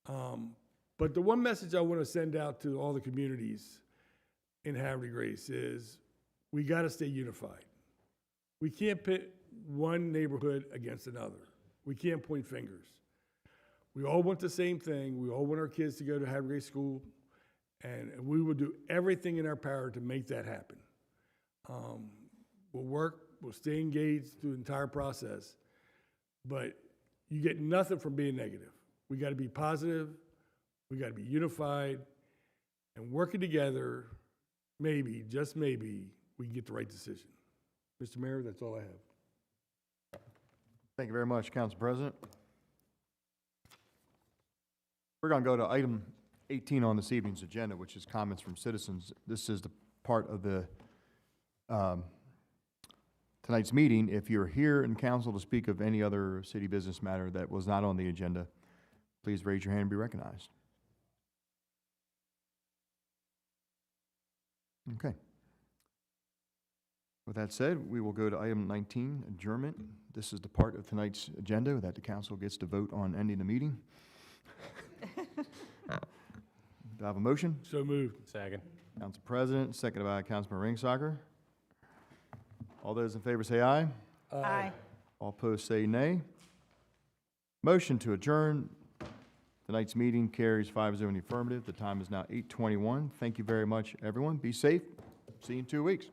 But the one message I want to send out to all the communities in Havre de Grace is we got to stay unified. We can't pit one neighborhood against another. We can't point fingers. We all want the same thing. We all want our kids to go to Havre de Grace school, and we will do everything in our power to make that happen. We'll work, we'll stay engaged through the entire process, but you get nothing from being negative. We got to be positive, we got to be unified, and working together, maybe, just maybe, we can get the right decision. Mr. Mayor, that's all I have. Thank you very much, Council President. We're going to go to item 18 on this evening's agenda, which is comments from citizens. This is the part of the tonight's meeting. If you're here in council to speak of any other city business matter that was not on the agenda, please raise your hand and be recognized. Okay. With that said, we will go to item 19, adjournment. This is the part of tonight's agenda that the council gets to vote on ending the meeting. Do I have a motion? So moved. Second. Council President, seconded by Councilman Ringsacher. All those in favor say aye. Aye. All opposed say nay. Motion to adjourn. Tonight's meeting carries 5-0 in the affirmative. The time is now 8:21. Thank you very much, everyone. Be safe. See you in 2 weeks.